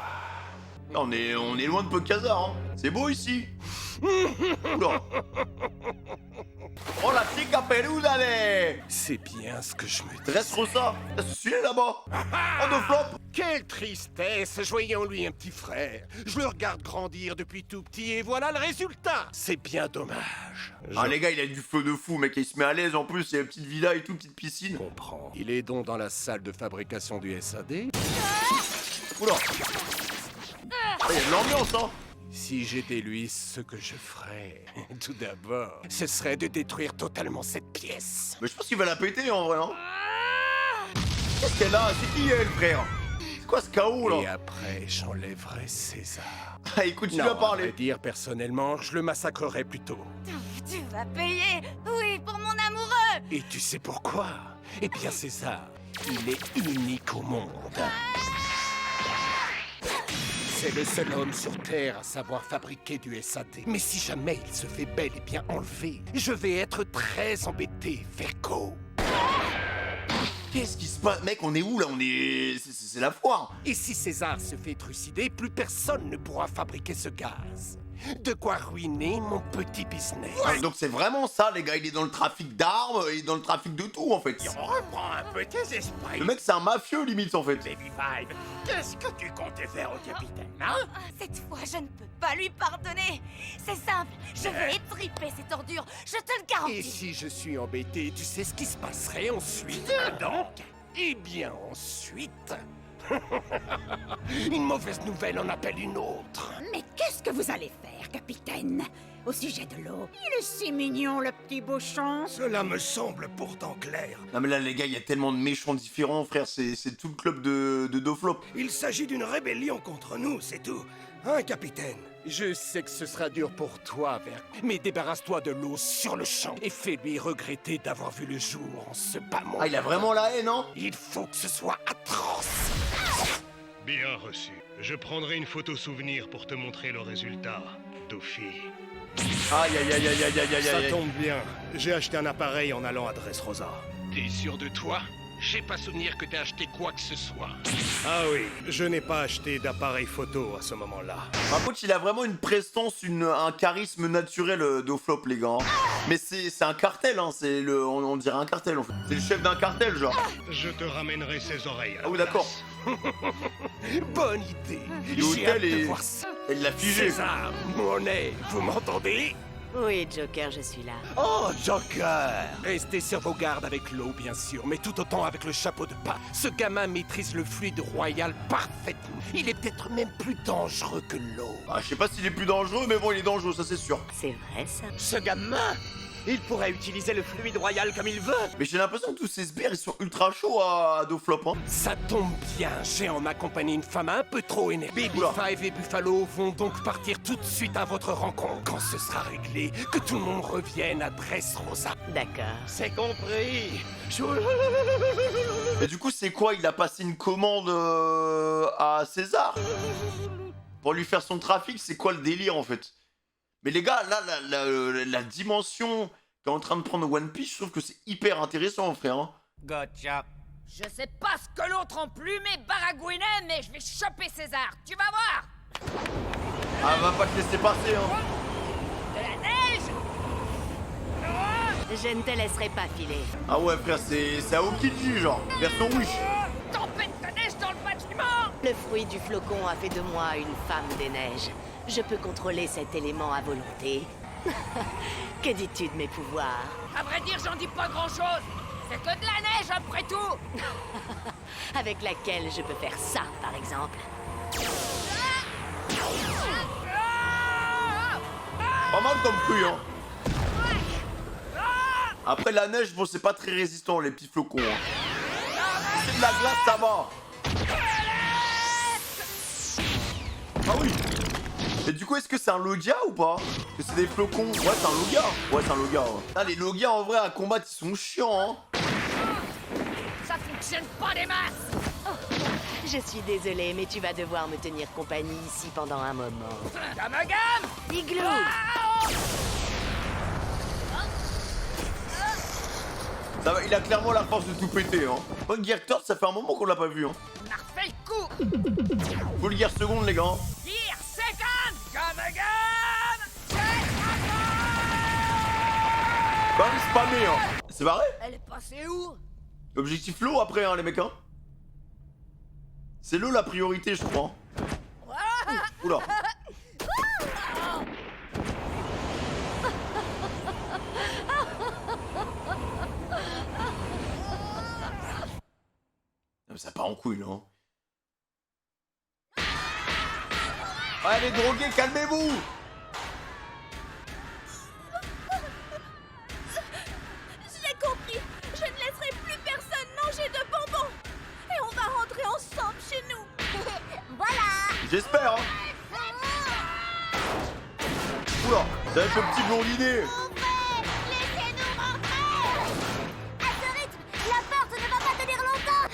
On est loin de Pocazar, hein. C'est beau ici. Oula. Oh la chica peluda, allez. C'est bien ce que je me dis. Dressrosa, celui-là là-bas. Oh, de flop. Quelle tristesse, voyons-lui un petit frère. Je le regarde grandir depuis tout petit et voilà le résultat. C'est bien dommage. Ah les gars, il a du feu de fou, mec, il se met à l'aise en plus, il y a une petite villa et tout, petite piscine. Comprends. Il est donc dans la salle de fabrication du SAD. Oula. Il y a de l'ambiance, hein. Si j'étais lui, ce que je ferais, tout d'abord, ce serait de détruire totalement cette pièce. Mais je pense qu'il va la péter en vrai, hein. Qu'est-ce qu'elle a? C'est qui elle, frère? C'est quoi ce chaos Et là? après, j'enlèverai César. Ah écoute, tu Non, vas à parler. vrai dire, personnellement, je le massacrerais plutôt. Tu vas payer. Oui, pour mon amoureux. Et tu sais pourquoi? Eh bien, César, il est unique au monde. C'est le seul homme sur Terre à savoir fabriquer du SAD. Mais si jamais il se fait bel et bien enlever, je vais être très embêté, Vergo. Qu'est-ce qui se passe? Mec, on est où là? On est... C'est la foire. Et si César se fait trucider, plus personne ne pourra fabriquer ce gaz. De quoi ruiner mon petit business. Ah, donc c'est vraiment ça, les gars, il est dans le trafic d'armes, il est dans le trafic de tout en fait. On reprend un peu tes esprits. Le mec c'est un mafieux limite en fait. Baby Five, qu'est-ce que tu comptais faire au capitaine, hein? Cette fois, je ne peux pas lui pardonner. C'est simple, je vais étriper cette ordure, je te le Et garantis. si je suis embêté, tu sais ce qui se passerait ensuite? Donc, Eh bien ensuite... Une mauvaise nouvelle en appelle une autre. Mais qu'est-ce que vous allez faire, capitaine? Au sujet de l'eau, il est si mignon, le petit bouchon. Cela me semble pourtant clair. Non mais là les gars, il y a tellement de méchants différents frère, c'est tout le club de Doflop. Il s'agit d'une rébellion contre nous, c'est tout. Hein, capitaine? Je sais que ce sera dur pour toi, Vergo, mais débarrasse-toi de l'eau sur le champ et fais-lui regretter d'avoir vu le jour en ce bas monde. Ah il a vraiment la haine, hein? Il faut que ce soit atroce. Bien reçu. Je prendrai une photo souvenir pour te montrer le résultat, Dofi. Aïe aïe aïe aïe aïe aïe aïe Ça aïe. tombe bien. J'ai acheté un appareil en allant à Dressrosa. T'es sûr de toi? J'ai pas souvenir que t'as acheté quoi que ce soit. Ah oui, je n'ai pas acheté d'appareil photo à ce moment-là. Par contre il a vraiment une prestance, un charisme naturel Doflop les gars. Hein. Mais c'est un cartel, hein, on dirait un cartel en fait. C'est le chef d'un cartel genre. Je te ramènerai ses oreilles. Ah oui d'accord. Bonne idée. Il est au J'ai hâte hôtel de et voir ça. elle l'a figé. César, Monet, vous m'entendez? Oui, Joker, je suis là. Oh, Joker! Restez sur vos gardes avec l'eau, bien sûr, mais tout autant avec le chapeau de pain. Ce gamin maîtrise le fluide royal parfaitement. Il est peut-être même plus dangereux que l'eau. Ah, je sais pas s'il est plus dangereux, mais bon, il est dangereux, ça c'est sûr. C'est vrai, ça. Ce gamin Il pourrait utiliser le fluide royal comme il veut. Mais j'ai l'impression que tous ces sbires, ils sont ultra chauds à Doflop, hein. Ça tombe bien, j'ai en ma compagnie une femme un peu trop énervée. Baby Five et Buffalo vont donc partir tout de suite à votre rencontre. Quand ce sera réglé, que tout le monde revienne à Dressrosa. D'accord. C'est compris. Et du coup, c'est quoi? Il a passé une commande à César pour lui faire son trafic? C'est quoi le délire en fait? Mais les gars, là, la dimension qu'est en train de prendre One Piece, je trouve que c'est hyper intéressant, frère. Hein. Gotcha. Je sais pas ce que l'autre emplumé baragouinait, mais je vais choper César, tu vas voir. Ah, va pas te laisser passer, hein. De la neige. Je ne te laisserai pas filer. Ah ouais, frère, c'est Aokiji, genre, version Wish. Tempête de neige dans le bâtiment. Le fruit du flocon a fait de moi une femme des neiges. Je peux contrôler cet élément à volonté. Que dis-tu de mes pouvoirs? À vrai dire, j'en dis pas grand-chose. C'est que de la neige après tout. Avec laquelle je peux faire ça, par exemple. Pas mal comme fruit, hein. Après la neige, bon, c'est pas très résistant, les petits flocons. Hein. C'est de la glace, ça va. Ah oui. Et du coup, est-ce que c'est un Logia ou pas? Est-ce que c'est des flocons? Ouais, c'est un Logia. Ouais, c'est un Logia. Ouais. Ah, les Logia, en vrai, à combattre, ils sont chiants, hein. Ça fonctionne pas des masses. Oh, je suis désolée, mais tu vas devoir me tenir compagnie ici pendant un moment. Gamagam. Igloo. Ça va, il a clairement la force de tout péter, hein. Bon, Gear Third, ça fait un moment qu'on l'a pas vu, hein. On a refait le coup. Full Gear Second, les gars. Gear Second. Gamagam. Bah, il spammé, hein. C'est vrai? Elle est passée où? Objectif l'eau après, hein, les mecs, hein. C'est l'eau la priorité, je crois. Oula. Non, mais ça part en couille, là. Hein. Allez, drogués, calmez-vous. J'ai compris. Je ne laisserai plus personne manger de bonbons. Et on va rentrer ensemble chez nous. Voilà. J'espère, hein. Oula, ça va être le petit blondinet. Laissez-nous rentrer. À ce rythme, la porte ne va pas tenir longtemps.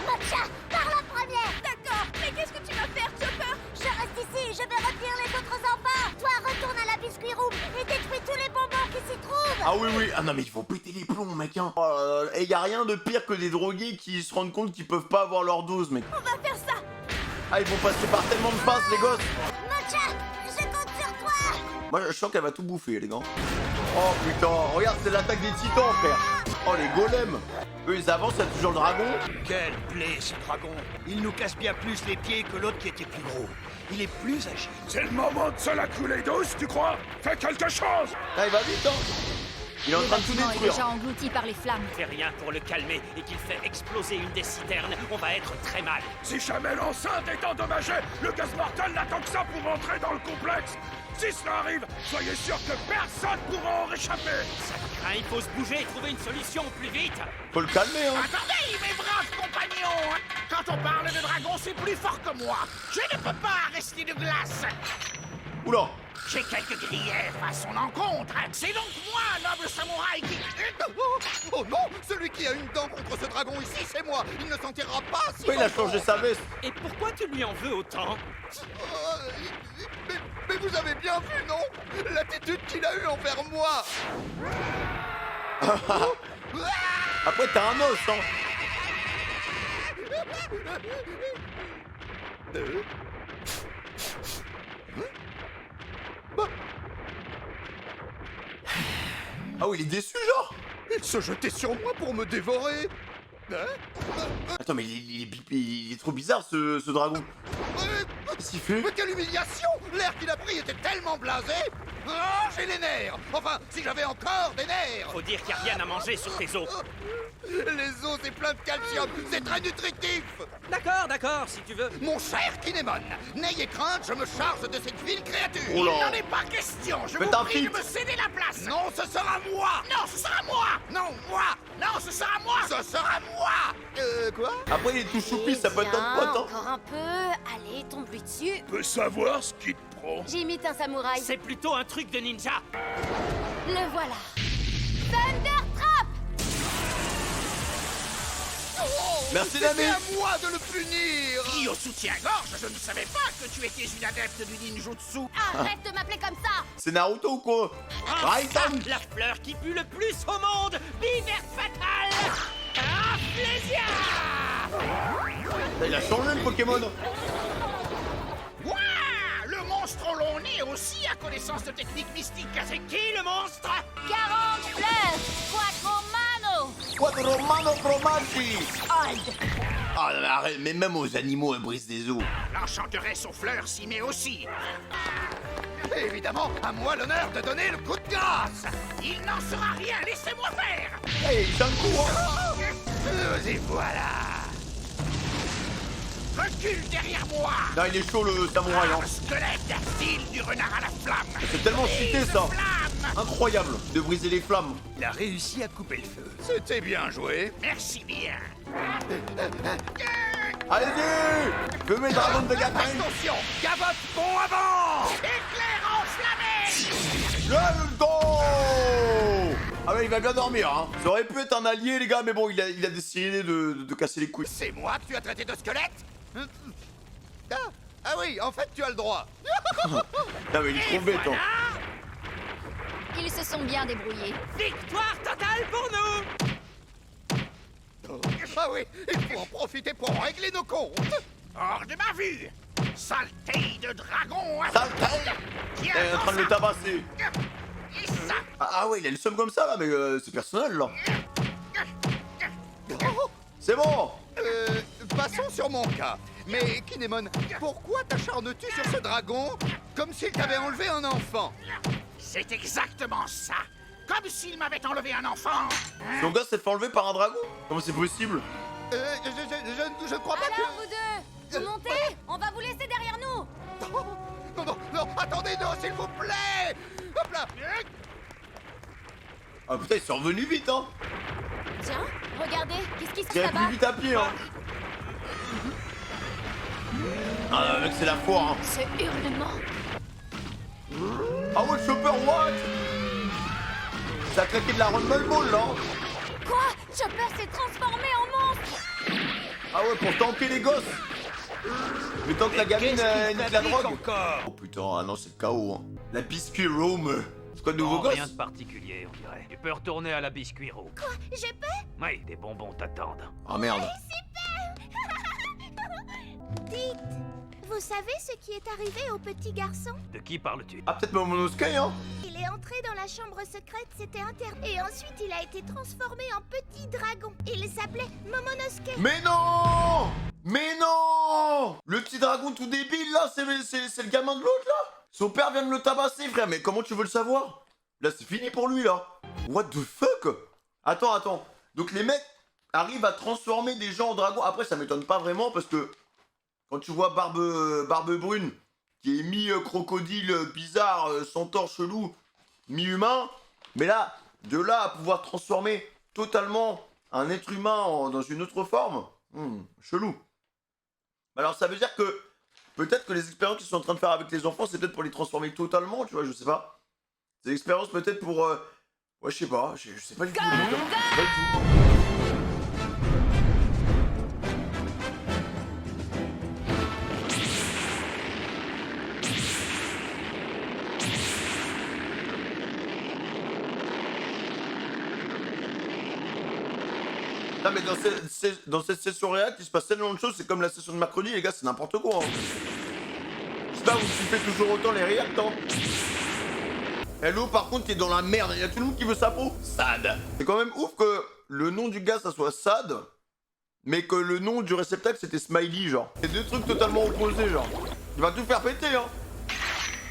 Matcha, par la première. D'accord, mais qu'est-ce que tu vas faire, Chopper? Je reste ici, je vais retenir les autres enfants. Toi, retourne à la biscuit room et détruis tous les bonbons qui s'y trouvent. Ah oui, oui. Ah non, mais ils vont péter les plombs, mec, hein. Et y a rien de pire que des drogués qui se rendent compte qu'ils peuvent pas avoir leur dose, mec. On va faire ça. Ah, ils vont passer par tellement de passes, les gosses. Matcha, je compte sur toi. Moi, je sens qu'elle va tout bouffer, les gars. Oh putain, regarde, c'est l'attaque des titans, frère. Oh, les golems. Eux, ils avancent, il y a toujours le dragon. Quelle plaie, ce dragon. Il nous casse bien plus les pieds que l'autre qui était plus gros. Il est plus agile. C'est le moment de se la couler douce, tu crois? Fais quelque chose. Ah, il va vite, hein. Il est en train de tout bâtiment est détruire. déjà englouti par les flammes. Fais rien pour le calmer et qu'il fait exploser une des citernes, on va être très mal. Si jamais l'enceinte est endommagée, le gaz mortel n'attend que ça pour entrer dans le complexe. Si cela arrive, soyez sûr que personne pourra en réchapper. Ça craint, il faut se bouger et trouver une solution plus vite. Faut le calmer, hein. Attendez, mes braves compagnons. Quand on parle de dragon, c'est plus fort que moi. Je ne peux pas rester de glace. Oula. J'ai quelques griefs à son encontre. C'est donc moi, noble samouraï, qui... Oh non, celui qui a une dent contre ce dragon ici, c'est moi. Il ne s'en tirera pas si Pourquoi il a longtemps. changé sa veste? Et pourquoi tu lui en veux autant? Mais vous avez bien vu, non? L'attitude qu'il a eue envers moi. Après, t'as un os, hein. Ah oui, il est déçu, genre. Il se jetait sur moi pour me dévorer. Attends, mais il est trop bizarre, ce dragon. Qu'est-ce qu'il fait? Mais quelle humiliation! L'air qu'il a pris était tellement blasé. Oh, j'ai les nerfs. Enfin, si j'avais encore des nerfs. Faut dire qu'il n'y a rien à manger sur tes os. Les os, c'est plein de calcium, c'est très nutritif. D'accord, si tu veux. Mon cher Kinemon, n'ayez crainte, je me charge de cette vile créature. Oh là. Il n'en est pas question. Je Faites vous un prie de feat. me céder la place. Non, ce sera moi. Non, ce sera moi. Non, moi. Non, ce sera moi. Ce sera moi. Quoi? Après, il est tout choupi, ça peut être Tiens, notre pote, hein. encore un peu. Allez, tombe-lui dessus. Peut savoir ce qui te prend. J'imite un samouraï. C'est plutôt un truc de ninja. Le voilà. Thunder Trap. Merci, Nami. C'est à moi de le punir. Qui au soutien-gorge, je ne savais pas que tu étais une adepte du ninjutsu. Arrête de m'appeler comme ça. C'est Naruto ou quoi? Ah, Raitan. ça, la fleur qui pue le plus au monde. Bivert fatal. Ah, plaisir. Il a changé le Pokémon. Ouah, le monstre au long nez aussi a connaissance de techniques mystiques. C'est qui le monstre? 40 flèches. Quattro mano. Quattro mano fromaggi. Hold. Ah, mais arrête, mais même aux animaux, elles brisent des os. L'enchanteresse aux fleurs s'y met aussi. Évidemment, à moi l'honneur de donner le coup de grâce. Il n'en sera rien, laissez-moi faire. Hey, il tient le coup, hein. Et voilà. Recule derrière moi. Non, il est chaud, le samouraï, hein. Squelette, style du renard à la flamme. C'est tellement cité, ça. Incroyable de briser les flammes. Il a réussi à couper le feu. C'était bien joué. Merci bien. Allez-y. Fumez dragon de Gatling. Attention, gavotte bon avant. Éclair enflammé. Le dos. Ah ouais, il va bien dormir, hein. Ça aurait pu être un allié, les gars, mais bon, il a décidé de casser les couilles. C'est moi que tu as traité de squelette. Ah oui, en fait, tu as le droit. Non, mais il est trop bête, hein. Ils se sont bien débrouillés. Victoire totale pour nous. Ah oui, il faut en profiter pour régler nos comptes. Hors de ma vue. Saleté de dragon. Saleté. Il est en train de le tabasser. Et ça. Ah ouais, il a le seum comme ça, là, mais c'est personnel, là. C'est bon. Passons sur mon cas. Mais Kinemon, pourquoi t'acharnes-tu sur ce dragon comme s'il t'avait enlevé un enfant? C'est exactement ça. Comme s'il m'avait enlevé un enfant. Son gars s'est fait enlever par un dragon? Comment c'est possible? Je crois pas Alors vous deux, vous montez. On va vous laisser derrière nous. Non, attendez, non, s'il vous plaît. Hop là. Ah putain, ils sont revenus vite, hein. Tiens, regardez, qu'est-ce qui se J'ai passe plus là-bas? vite à pied, hein. Ah mec, c'est la foire, hein. Ce hurlement. Ah ouais, le Chopper, what? Ça a claqué de la Rumble Ball, là. Quoi? Chopper s'est transformé en monstre. Ah ouais, pour tanker les gosses. Mais tant que la gamine nique la drogue. Encore. Oh putain, ah non, c'est le chaos, hein. La biscuit Rome. C'est quoi de nouveau Non, gosse? rien de particulier, on dirait. Tu peux retourner à la biscuit Room. Quoi? Je peux? Oui, des bonbons t'attendent. Ah merde. Dites, vous savez ce qui est arrivé au petit garçon? De qui parles-tu? Ah, peut-être Momonosuke, hein. Il est entré dans la chambre secrète, c'était interdit. Et ensuite, il a été transformé en petit dragon. Il s'appelait Momonosuke. Mais non! Mais non! Le petit dragon tout débile, là, c'est le gamin de l'autre, là. Son père vient de le tabasser, frère. Mais comment tu veux le savoir? Là, c'est fini pour lui, là. What the fuck? Attends. Donc, les mecs arrivent à transformer des gens en dragons. Après, ça m'étonne pas vraiment, parce que quand tu vois Barbe Brune, qui est mi-crocodile bizarre, centaure chelou, mi-humain, mais là, de là à pouvoir transformer totalement un être humain dans une autre forme, chelou. Alors ça veut dire que peut-être que les expériences qu'ils sont en train de faire avec les enfants, c'est peut-être pour les transformer totalement, tu vois, je sais pas. C'est expériences peut-être pour... ouais, je sais pas du tout. Je sais pas du tout. Non mais dans cette session React, il se passe tellement de choses, c'est comme la session de mercredi, les gars, c'est n'importe quoi. Hein. J'espère que vous kiffez toujours autant les React, hein. Hello, par contre, t'es dans la merde, il y a tout le monde qui veut sa peau. Sad. C'est quand même ouf que le nom du gars, ça soit Sad, mais que le nom du réceptacle, c'était Smiley, genre. C'est deux trucs totalement opposés, genre. Il va tout faire péter, hein.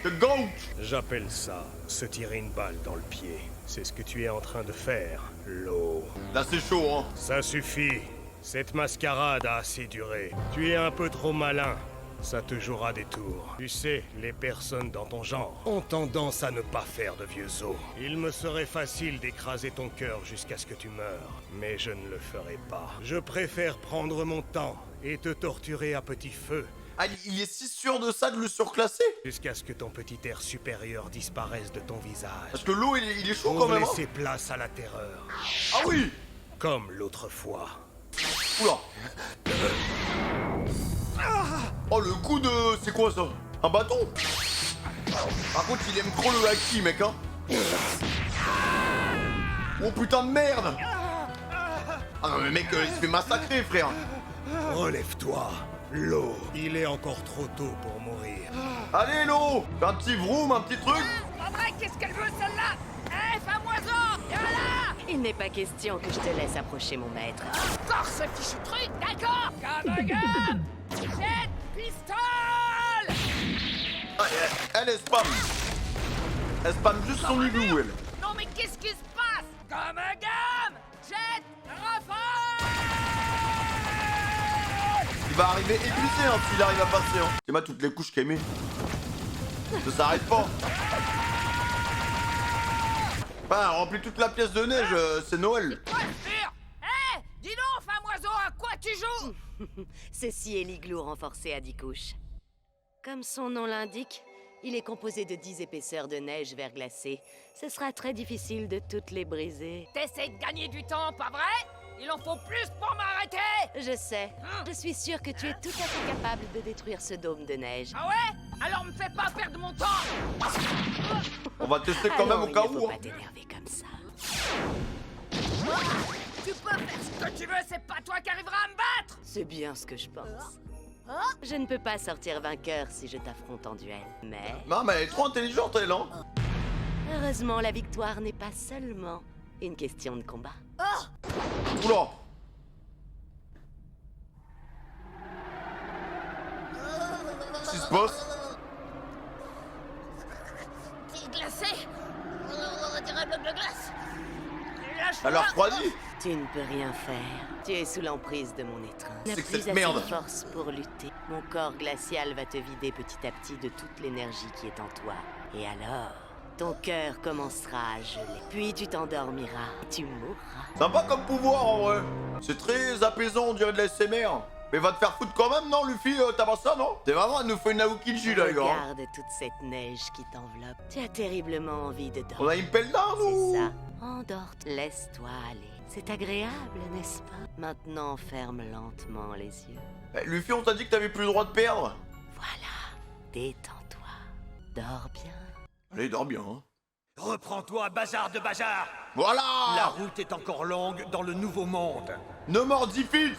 Le gank. J'appelle ça se tirer une balle dans le pied. C'est ce que tu es en train de faire, Lo. Là c'est chaud, hein. Ça suffit. Cette mascarade a assez duré. Tu es un peu trop malin. Ça te jouera des tours. Tu sais, les personnes dans ton genre ont tendance à ne pas faire de vieux os. Il me serait facile d'écraser ton cœur jusqu'à ce que tu meurs, mais je ne le ferai pas. Je préfère prendre mon temps et te torturer à petit feu. Ah, il est si sûr de ça de le surclasser? Jusqu'à ce que ton petit air supérieur disparaisse de ton visage. Parce que l'eau, il est chaud pour quand même, hein. laisser place à la terreur. Ah oui. Comme l'autre fois. Oula. Oh, le coup de... C'est quoi ça? Un bâton? Par contre, il aime trop le haki, mec, hein. Oh putain de merde. Ah non mais mec, il se fait massacrer, frère. Relève-toi, Lo. Il est encore trop tôt pour mourir. Allez, Lo. Fais un petit vroom, un petit truc. André, qu'est-ce qu'elle veut, celle-là? Hé, femme oiseau, viens là! Il n'est pas question que je te laisse approcher mon maître. Encore ce fichu truc, d'accord? Comme un gars! Jette pistole! Ah, elle spam. Elle spam juste son igloo, elle. Non mais qu'est-ce qui se passe? Comme un gamme! Jette rafale! Il va arriver épuisé, hein, s'il arrive à passer, hein. C'est moi toutes les couches qu'elle met. Ça s'arrête pas. Bah, remplis toute la pièce de neige, c'est Noël. Hé! Dis donc, femme oiseau, à quoi tu joues? Ceci est l'igloo renforcé à 10 couches. Comme son nom l'indique, il est composé de 10 épaisseurs de neige verglacée. Ce sera très difficile de toutes les briser. T'essayes de gagner du temps, pas vrai? Il en faut plus pour m'arrêter! Je sais. Je suis sûre que tu es tout à fait capable de détruire ce dôme de neige. Ah ouais? Alors me fais pas perdre mon temps! On va tester quand même au cas où. Il ne faut pas t'énerver comme ça. Tu peux faire ce que tu veux, c'est pas toi qui arriveras à me battre! C'est bien ce que je pense. Je ne peux pas sortir vainqueur si je t'affronte en duel, mais... Non, mais elle est trop intelligente, elle, hein. Heureusement, la victoire n'est pas seulement une question de combat. Oula. Qu'est-ce qui se passe? T'es glacé? On dirait un bloc de glace. Elle a refroidi. Tu ne peux rien faire. Tu es sous l'emprise de mon étreinte. Tu n'as C'est que plus cette assez merde. de force pour lutter. Mon corps glacial va te vider petit à petit de toute l'énergie qui est en toi. Et alors, ton cœur commencera à geler. Puis tu t'endormiras et tu mourras. Sympa comme pouvoir, en vrai. C'est très apaisant, on dirait de la SMR. Mais va te faire foutre quand même, non, Luffy? T'as pas ça, non? T'es vraiment, elle nous fait une Aokiji, là, les gars. Regarde toute cette neige qui t'enveloppe. Tu as terriblement envie de dormir. On a Impelda, nous? C'est ça. Endors, laisse-toi aller. C'est agréable, n'est-ce pas? Maintenant, ferme lentement les yeux. Eh, Luffy, on t'a dit que t'avais plus le droit de perdre. Voilà. Détends-toi. Dors bien. Allez, dors bien, hein. Reprends-toi, bazar de bazar! Voilà! La route est encore longue dans le nouveau monde. No more defeat!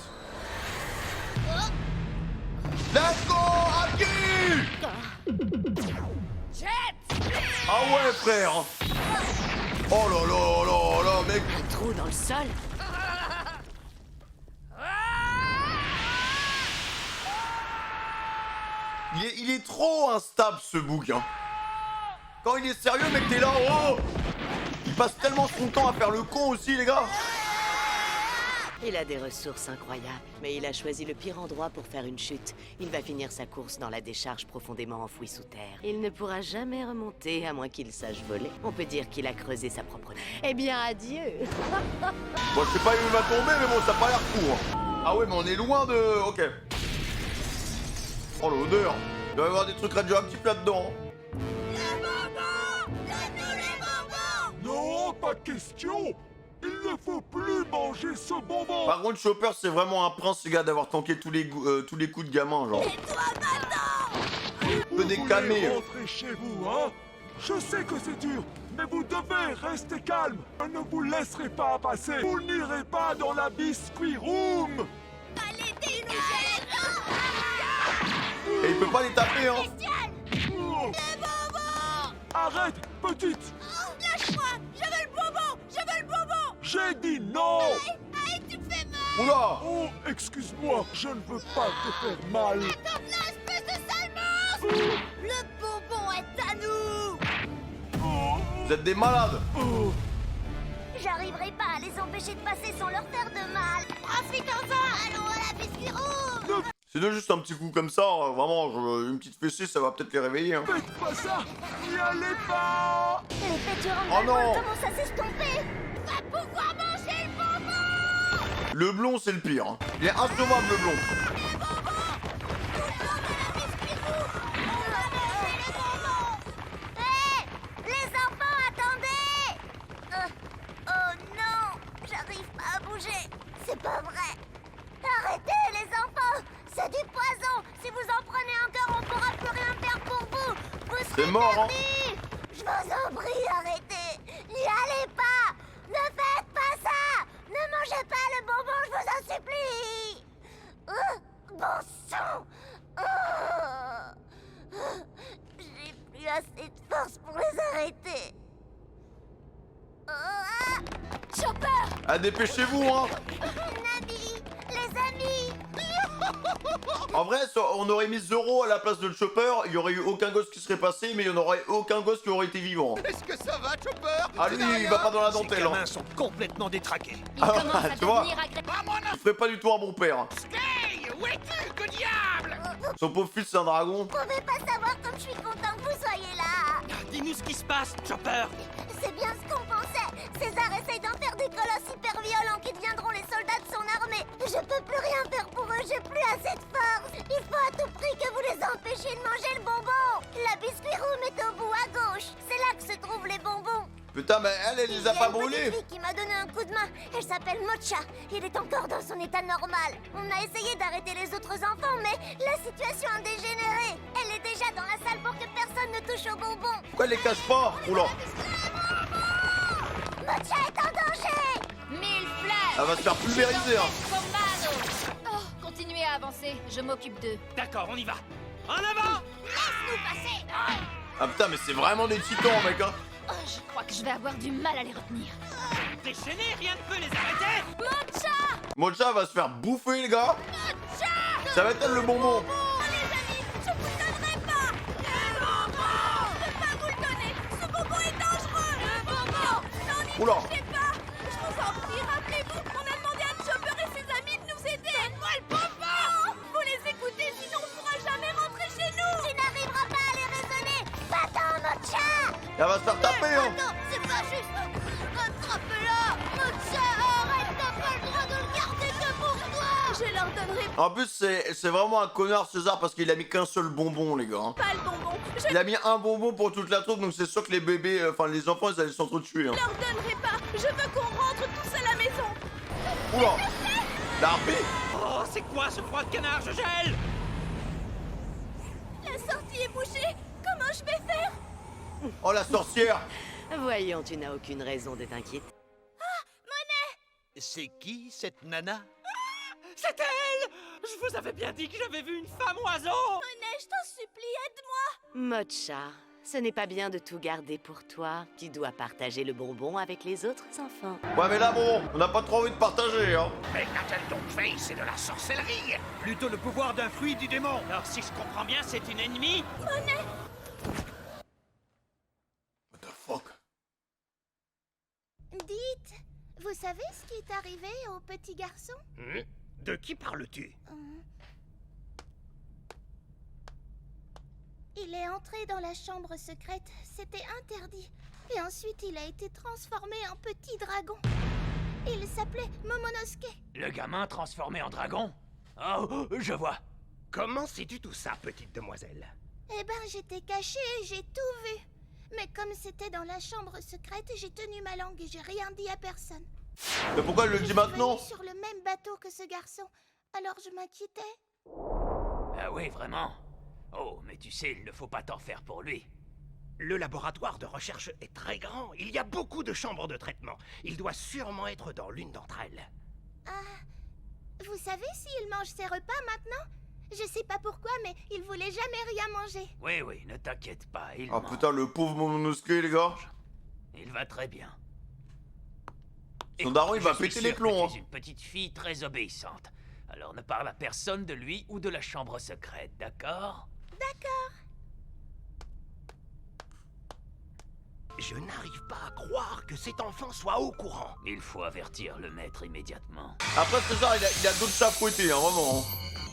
Let's go, Aki! Jet! Ah ouais, frère! Oh là là là là, mec! Un trou dans le sol? Il est trop instable, ce bouc, hein. Quand il est sérieux, mec, t'es là, oh! Il passe tellement son temps à faire le con aussi, les gars! Il a des ressources incroyables, mais il a choisi le pire endroit pour faire une chute. Il va finir sa course dans la décharge profondément enfouie sous terre. Il ne pourra jamais remonter, à moins qu'il sache voler. On peut dire qu'il a creusé sa propre nid. Eh bien, adieu. Bon, je sais pas où il va tomber, mais bon, ça a pas l'air fou, hein. Ah ouais, mais on est loin de... Ok. Oh, l'odeur! Il doit y avoir des trucs radioactifs là-dedans. Non, pas question. Il ne faut plus manger ce bonbon. Par contre, Chopper, c'est vraiment un prince, ce gars, d'avoir tanké tous les coups de gamin, genre. Vous décalmer. voulez rentrer chez vous, hein? Je sais que c'est dur, mais vous devez rester calme. Je ne vous laisserai pas passer. Vous n'irez pas dans la biscuit room. Et il peut pas les taper, hein. Arrête, petite. Lâche-moi! Je veux le bonbon! Je veux le bonbon! J'ai dit non. Aïe, tu me fais mal! Oula! Oh, excuse-moi, je ne veux pas te faire mal. Attends là, espèce de sale monstre! Le bonbon est à Vous êtes des malades. J'arriverai pas à les empêcher de passer sans leur faire de mal. Profitons-en, allons à la biscuit rouge. C'est juste un petit coup comme ça, vraiment, une petite fessée, ça va peut-être les réveiller. Hein. Faites pas ça. N'y allez pas. Les pétures Oh non. commencent à s'estomper. Va pouvoir manger le bonbon. Le blond, c'est le pire. Hein. Il est insauvable, le blond. Les enfants, attendez. Oh non, j'arrive pas à bouger. C'est pas vrai. Arrêtez, les enfants. C'est du poison. Si vous en prenez encore, on pourra plus rien faire pour vous. Vous serez C'est mort, hein. perdus. Je vous en prie, arrêtez. N'y allez pas. Ne faites pas ça. Ne mangez pas le bonbon, je vous en supplie. Bon sang. J'ai plus assez de force pour les arrêter. Chopper. Ah, dépêchez-vous, hein. Nabi, les amis. En vrai, on aurait mis Zoro à la place de le Chopper, il y aurait eu aucun gosse qui serait passé, mais il y en aurait aucun gosse qui aurait été vivant. Est-ce que ça va, Chopper? Ah, lui, il va pas dans la Ces dentelle. gamins Hein. sont complètement détraqués. Ah, tu vois, il ferait pas du tout un bon père. Hey, où es-tu, que diable? Son pauvre fils, c'est un dragon. Vous pouvez pas savoir comme je suis content que vous soyez là. Dis-nous ce qui se passe, Chopper. C'est bien ce qu'on pensait. César essaye d'en faire des colosses hyper violents qui deviendront les soldats de son armée. Je peux plus rien faire pour eux, j'ai plus assez de force. Il faut à tout prix que vous les empêchiez de manger le bonbon. La biscuit room est au bout à gauche. C'est là que se trouvent les bonbons. Putain, mais elle les a pas brûlés. Il y a une petite fille qui m'a donné un coup de main. Elle s'appelle Mocha. Il est encore dans son état normal. On a essayé d'arrêter les autres enfants, mais la situation a dégénéré. Elle est déjà dans la salle pour que personne ne touche aux bonbons. Pourquoi elle les cache pas? Oula. Mocha est en danger. 1000 flèches. Elle va se faire pulvériser, hein. Commando. Oh, continuez à avancer, je m'occupe d'eux. D'accord, on y va. En avant. Laisse-nous passer. Ah putain, mais c'est vraiment des titans, mec, hein. Oh, je crois que je vais avoir du mal à les retenir. Déchaînés, rien ne peut les arrêter. Mocha. Mocha va se faire bouffer, les gars. Mocha. Ça va être elle, le bonbon. Les amis, je vous le donnerai pas. Le bonbon. Je peux pas vous le donner. Ce bonbon est dangereux. Le bonbon. N'en y Oula. touchez pas. Je vous en prie, rappelez-vous, on a demandé à Chopper et ses amis de nous aider. Donne-moi le bonbon. Faut les écouter, sinon on pourra jamais rentrer chez nous. Tu n'arriveras pas à les raisonner. Va-t'en, Mocha. Elle va se faire taper, hein. Non, c'est pas juste. Attrape-la. Mocha, arrête, t'as pas le droit de le garder que pour toi. Je leur donnerai En plus, c'est vraiment un connard, César, parce qu'il a mis qu'un seul bonbon, les gars. Hein. pas le bonbon. Je Il a mis un bonbon pour toute la troupe, donc c'est sûr que les bébés, enfin les enfants, ils allaient s'entretuer. Hein. leur donnerai pas. Je veux qu'on rentre tous à la maison. Oula. L'arpie. Oh, c'est quoi ce froid de canard? Je gèle. La sortie est bouchée. Comment je vais faire? Oh, la sorcière. Voyons, tu n'as aucune raison d'être inquiète. C'est qui, cette nana? C'est elle. Je vous avais bien dit que j'avais vu une femme oiseau. Monet, je t'en supplie, aide-moi. Mocha, ce n'est pas bien de tout garder pour toi. Tu dois partager le bonbon avec les autres enfants. Ouais, mais là, bon, on n'a pas trop envie de partager, hein. Mais qu'a-t-elle donc fait? C'est de la sorcellerie. Plutôt le pouvoir d'un fruit du démon. Alors, si je comprends bien, c'est une ennemie. Monet. What the fuck? Dites, vous savez ce qui est arrivé au petit garçon? De qui parles-tu? Il est entré dans la chambre secrète, c'était interdit. Et ensuite, il a été transformé en petit dragon. Il s'appelait Momonosuke. Le gamin transformé en dragon? Oh, je vois. Comment sais-tu tout ça, petite demoiselle? Eh ben, j'étais cachée et j'ai tout vu. Mais comme c'était dans la chambre secrète, j'ai tenu ma langue et j'ai rien dit à personne. Mais pourquoi elle le dit maintenant? Je suis venue sur le même bateau que ce garçon, alors je m'inquiétais. Ah oui, vraiment? Oh, mais tu sais, il ne faut pas t'en faire pour lui. Le laboratoire de recherche est très grand. Il y a beaucoup de chambres de traitement. Il doit sûrement être dans l'une d'entre elles. Vous savez s'il mange ses repas maintenant? Je sais pas pourquoi, mais il voulait jamais rien manger. Oui, oui, ne t'inquiète pas, il Ah mange. putain, le pauvre Momonosuke, les gars. Il va très bien. Son daron, il va Je suis péter les sûr que plombs. tu es une petite fille très obéissante. Alors ne parle à personne de lui ou de la chambre secrète, d'accord? D'accord. Je n'arrive pas à croire que cet enfant soit au courant. Il faut avertir le maître immédiatement. Après César, il a d'autres chats fouettés, hein, vraiment.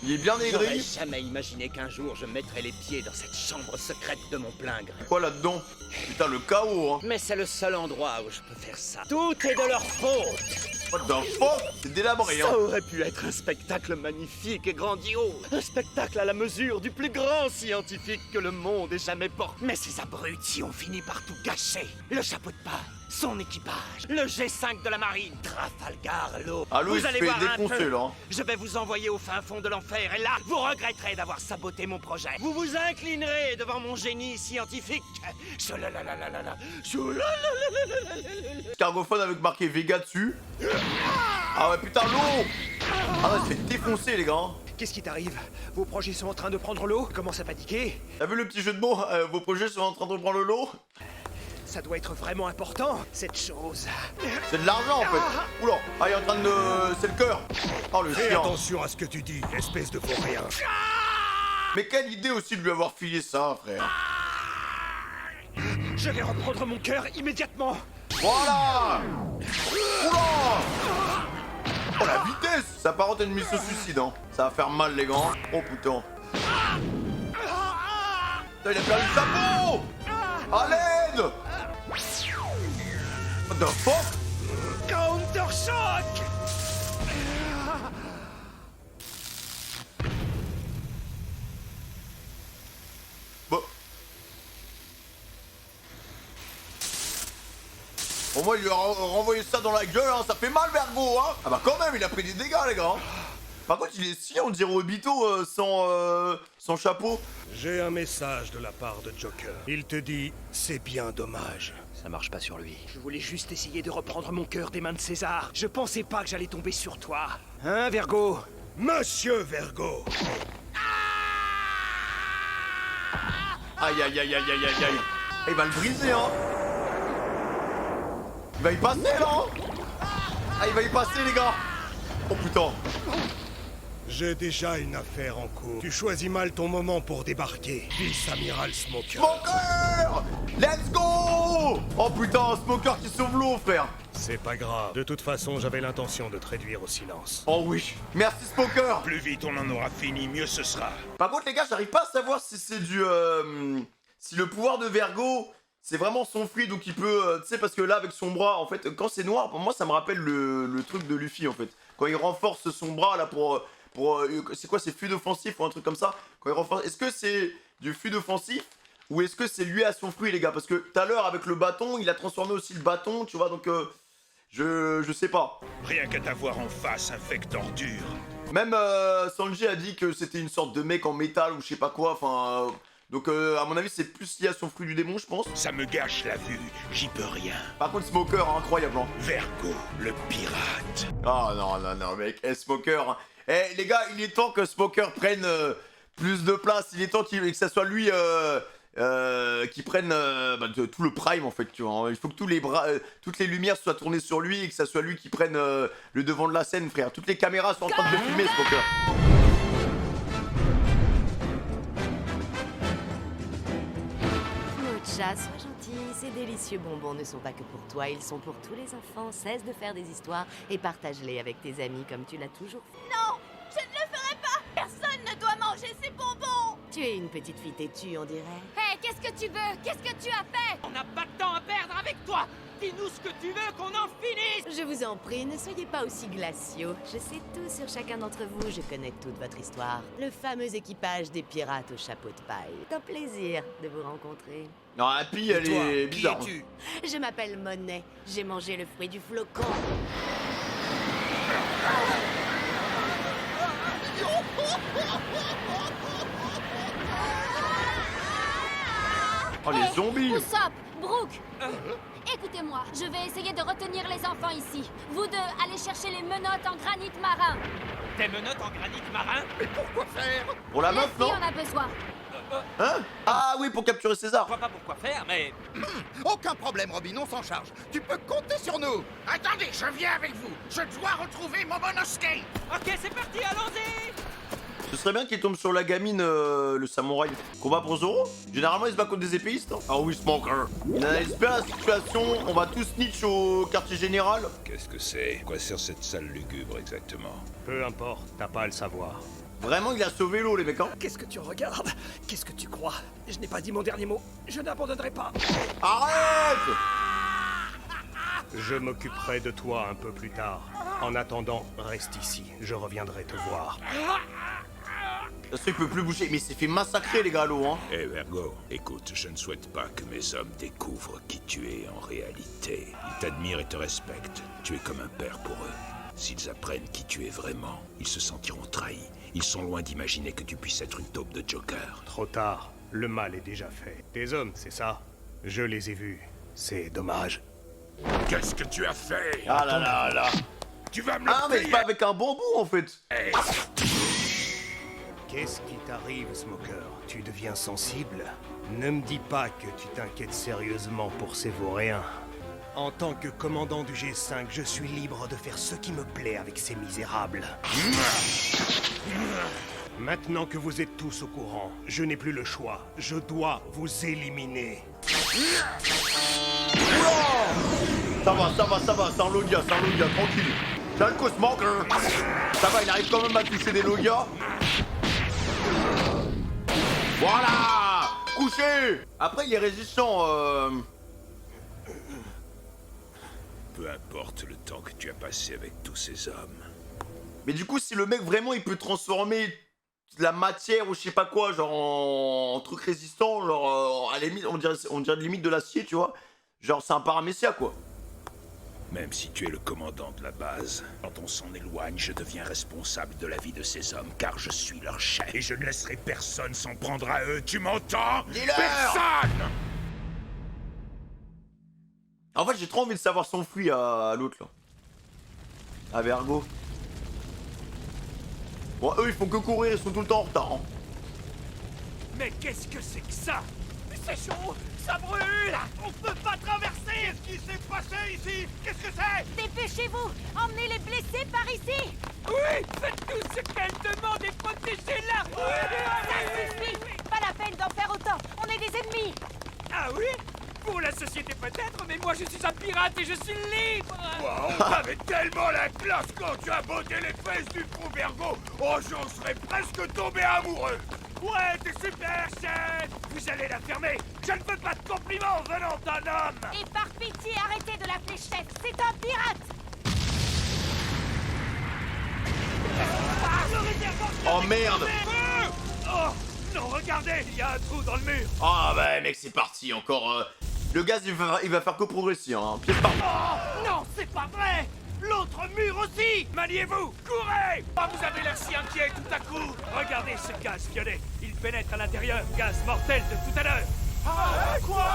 Il est bien J'aurais aigri. jamais imaginé qu'un jour je mettrais les pieds dans cette chambre secrète de mon plingre. Quoi là-dedans? Putain, le chaos, hein. Mais c'est le seul endroit où je peux faire ça. Tout est de leur faute. What the fuck? C'est délabré, hein. Ça aurait pu être un spectacle magnifique et grandiose. Un spectacle à la mesure du plus grand scientifique que le monde ait jamais porté. Mais ces abrutis ont fini par tout gâcher. Le chapeau de paille, son équipage, le G5 de la marine, Trafalgar Law. Ah, lui, il Vous se allez fait voir un défoncer, peu. là, hein. Je vais vous envoyer au fin fond de l'enfer et là, vous regretterez d'avoir saboté mon projet. Vous vous inclinerez devant mon génie scientifique. Cargophone avec marqué Vega dessus. Ah ouais, putain, l'eau. Ah ouais, il se fait défoncer, les gars. hein. Qu'est-ce qui t'arrive? Vos projets sont en train de prendre l'eau? Commence à paniquer? T'as vu le petit jeu de mots? Vos projets sont en train de prendre l'eau? Ça doit être vraiment important, cette chose. C'est de l'argent, en fait. Oula. Ah, il est en train de... C'est le cœur. Oh, le Fais chien. attention à ce que tu dis, espèce de vaurien. Mais quelle idée aussi de lui avoir filé ça, frère. Je vais reprendre mon cœur immédiatement. Voilà. Oula. Oh, la vitesse. Ça apparente à une mission suicide, hein. Ça va faire mal, les gars. Oh, putain. Putain, il a perdu le chapeau. À l'aide. What the fuck? Counter-choc. Bon. Au moins, il lui a renvoyé ça dans la gueule, hein. Ça fait mal, Vergo, hein. Ah bah quand même, il a pris des dégâts, les gars. Par contre, il est si, on dirait Obito sans chapeau. J'ai un message de la part de Joker. Il te dit, c'est bien dommage. Ça marche pas sur lui. Je voulais juste essayer de reprendre mon cœur des mains de César. Je pensais pas que j'allais tomber sur toi. Hein, Vergo? Monsieur Vergo. Aïe, aïe, aïe, aïe, aïe, aïe, aïe. Il va le briser, hein. Il va y passer, là, hein. Ah, il va y passer, les gars. Oh, putain. J'ai déjà une affaire en cours. Tu choisis mal ton moment pour débarquer. Vice-amiral Smoker. Smoker! Let's go! Oh putain, Smoker qui sauve l'eau, frère. C'est pas grave. De toute façon, j'avais l'intention de te réduire au silence. Oh oui. Merci, Smoker. Plus vite on en aura fini, mieux ce sera. Par contre, les gars, j'arrive pas à savoir si c'est du... si le pouvoir de Vergo, c'est vraiment son fruit, donc il peut... tu sais, parce que là, avec son bras, en fait, quand c'est noir, pour moi, ça me rappelle le truc de Luffy, en fait. Quand il renforce son bras, là, pour c'est quoi, c'est fluide offensif ou un truc comme ça? Quand il renforce... Est-ce que c'est du fluide offensif ou est-ce que c'est lui à son fruit, les gars? Parce que tout à l'heure, avec le bâton, il a transformé aussi le bâton, tu vois, donc... Je sais pas. Rien qu'à t'avoir en face, infect ordure. Même Sanji a dit que c'était une sorte de mec en métal ou je sais pas quoi, enfin... donc à mon avis, c'est plus lié à son fruit du démon, je pense. Ça me gâche la vue, j'y peux rien. Par contre, Smoker, hein, incroyable, hein. Vergo, le pirate. Oh non, non, non, mec, Smoker... hein. Eh, les gars, il est temps que Smoker prenne plus de place. Il est temps que ça soit lui qui prenne tout le prime, en fait, tu vois. Il faut que toutes les lumières soient tournées sur lui et que ça soit lui qui prenne le devant de la scène, frère. Toutes les caméras sont en train de le filmer, Smoker. Mocha, sois gentil. Ces délicieux bonbons ne sont pas que pour toi, ils sont pour tous les enfants. Cesse de faire des histoires et partage-les avec tes amis comme tu l'as toujours fait. Non, je ne le ferai pas. Personne ne doit manger ces bonbons. Tu es une petite fille têtue, on dirait. Hé, qu'est-ce que tu veux? Qu'est-ce que tu as fait? On n'a pas de temps à perdre avec toi. Dis-nous ce que tu veux qu'on en finisse. Je vous en prie, ne soyez pas aussi glaciaux. Je sais tout sur chacun d'entre vous, je connais toute votre histoire. Le fameux équipage des pirates au chapeau de paille. C'est un plaisir de vous rencontrer. Non, Happy, elle est bizarre. Qui es-tu? Je m'appelle Monet, j'ai mangé le fruit du flocon. Oh, les zombies. Usopp, Brooke, écoutez-moi, je vais essayer de retenir les enfants ici. Vous deux, allez chercher les menottes en granit marin. Des menottes en granit marin? Mais pourquoi faire? Pour la Les meuf, non? filles en a besoin. Hein? Ah oui, pour capturer César. Je vois pas pourquoi faire, mais... Aucun problème, Robin, on s'en charge. Tu peux compter sur nous. Attendez, je viens avec vous. Je dois retrouver Momonosuke. Ok, c'est parti, allons-y. Ce serait bien qu'il tombe sur la gamine, le samouraï. Combat pour Zoro? Généralement, il se bat contre des épéistes. Hein. Ah oui, Smoker. Il analyse bien la situation. On va tous snitch au quartier général. Qu'est-ce que c'est? Quoi sert cette salle lugubre exactement? Peu importe, t'as pas à le savoir. Vraiment, il a sauvé l'eau, les mecs, hein. Qu'est-ce que tu regardes? Qu'est-ce que tu crois? Je n'ai pas dit mon dernier mot. Je n'abandonnerai pas. Arrête! Je m'occuperai de toi un peu plus tard. En attendant, reste ici. Je reviendrai te voir. Ça se fait qu'il peut plus bouger. Mais il s'est fait massacrer, les gars, à l'eau, hein. Eh Vergo, écoute, je ne souhaite pas que mes hommes découvrent qui tu es en réalité. Ils t'admirent et te respectent. Tu es comme un père pour eux. S'ils apprennent qui tu es vraiment, ils se sentiront trahis. Ils sont loin d'imaginer que tu puisses être une taupe de Joker. Trop tard. Le mal est déjà fait. Tes hommes, c'est ça? Je les ai vus. C'est dommage. Qu'est-ce que tu as fait? Ah là là là. Tu vas me le Ah, mais c'est payer. pas avec un bambou, en fait. Hey. Qu'est-ce qui t'arrive, Smoker? Tu deviens sensible? Ne me dis pas que tu t'inquiètes sérieusement pour ces vauriens. En tant que commandant du G5, je suis libre de faire ce qui me plaît avec ces misérables. Maintenant que vous êtes tous au courant, je n'ai plus le choix. Je dois vous éliminer. Ça va, c'est un Logia, tranquille. T'as le Smoker. Ça va, il arrive quand même à toucher des Logias. Voilà. Couché. Après, il est résistant, Peu importe le temps que tu as passé avec tous ces hommes. Mais du coup, si le mec vraiment il peut transformer de la matière ou je sais pas quoi, genre en truc résistant, genre à la limite, on dirait limite de l'acier, tu vois. Genre c'est un paramécia quoi. Même si tu es le commandant de la base, quand on s'en éloigne, je deviens responsable de la vie de ces hommes, car je suis leur chef. Et je ne laisserai personne s'en prendre à eux, tu m'entends? Personne! En fait, j'ai trop envie de savoir son fruit à l'autre là. À Vergo. Bon, eux ils font que courir, ils sont tout le temps en retard. Hein. Mais qu'est-ce que c'est que ça? C'est chaud! Ça brûle! On peut pas traverser! Qu'est-ce qui s'est passé ici? Qu'est-ce que c'est? Dépêchez-vous! Emmenez les blessés par ici! Oui! Faites tout ce qu'elle demande et protégez-la! Ça suffit! Pas la peine d'en faire autant! On est des ennemis! Ah oui? Pour la société peut-être, mais moi je suis un pirate et je suis libre! Wow, t'avais tellement la classe quand tu as botté les fesses du fou Vergo! Oh, j'en serais presque tombé amoureux! Ouais, t'es super, chef! Vous allez la fermer! Je ne veux pas de compliments venant d'un homme! Et par pitié, arrêtez de l'appeler chef! C'est un pirate! Oh merde! Oh! Non, regardez! Il y a un trou dans le mur! Ah bah mec, c'est parti encore. Le gaz il va faire que progresser, hein. Pied par... Oh! Non, c'est pas vrai! L'autre mur aussi! Maniez-vous! Courez! Oh, vous avez l'air si inquiet tout à coup! Regardez ce gaz violet! Il pénètre à l'intérieur! Gaz mortel de tout à l'heure! Ah, quoi?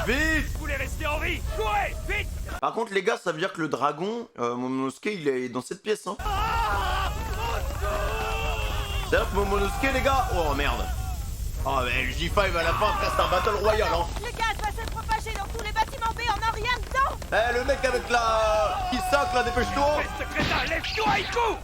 Vite! Vous voulez rester en vie? Courez! Vite! Par contre les gars, ça veut dire que le dragon, Momonosuke, il est dans cette pièce, hein. C'est-à-dire que Momonosuke, les gars... Oh merde. Oh mais le J5 à la fin, frère, c'est un battle royal, hein. Le gaz va se propager dans tous les bâtiments B en un rien de temps! Eh, le mec avec la... qui sac là, dépêche-toi. Ce crétin, lève-toi et cours!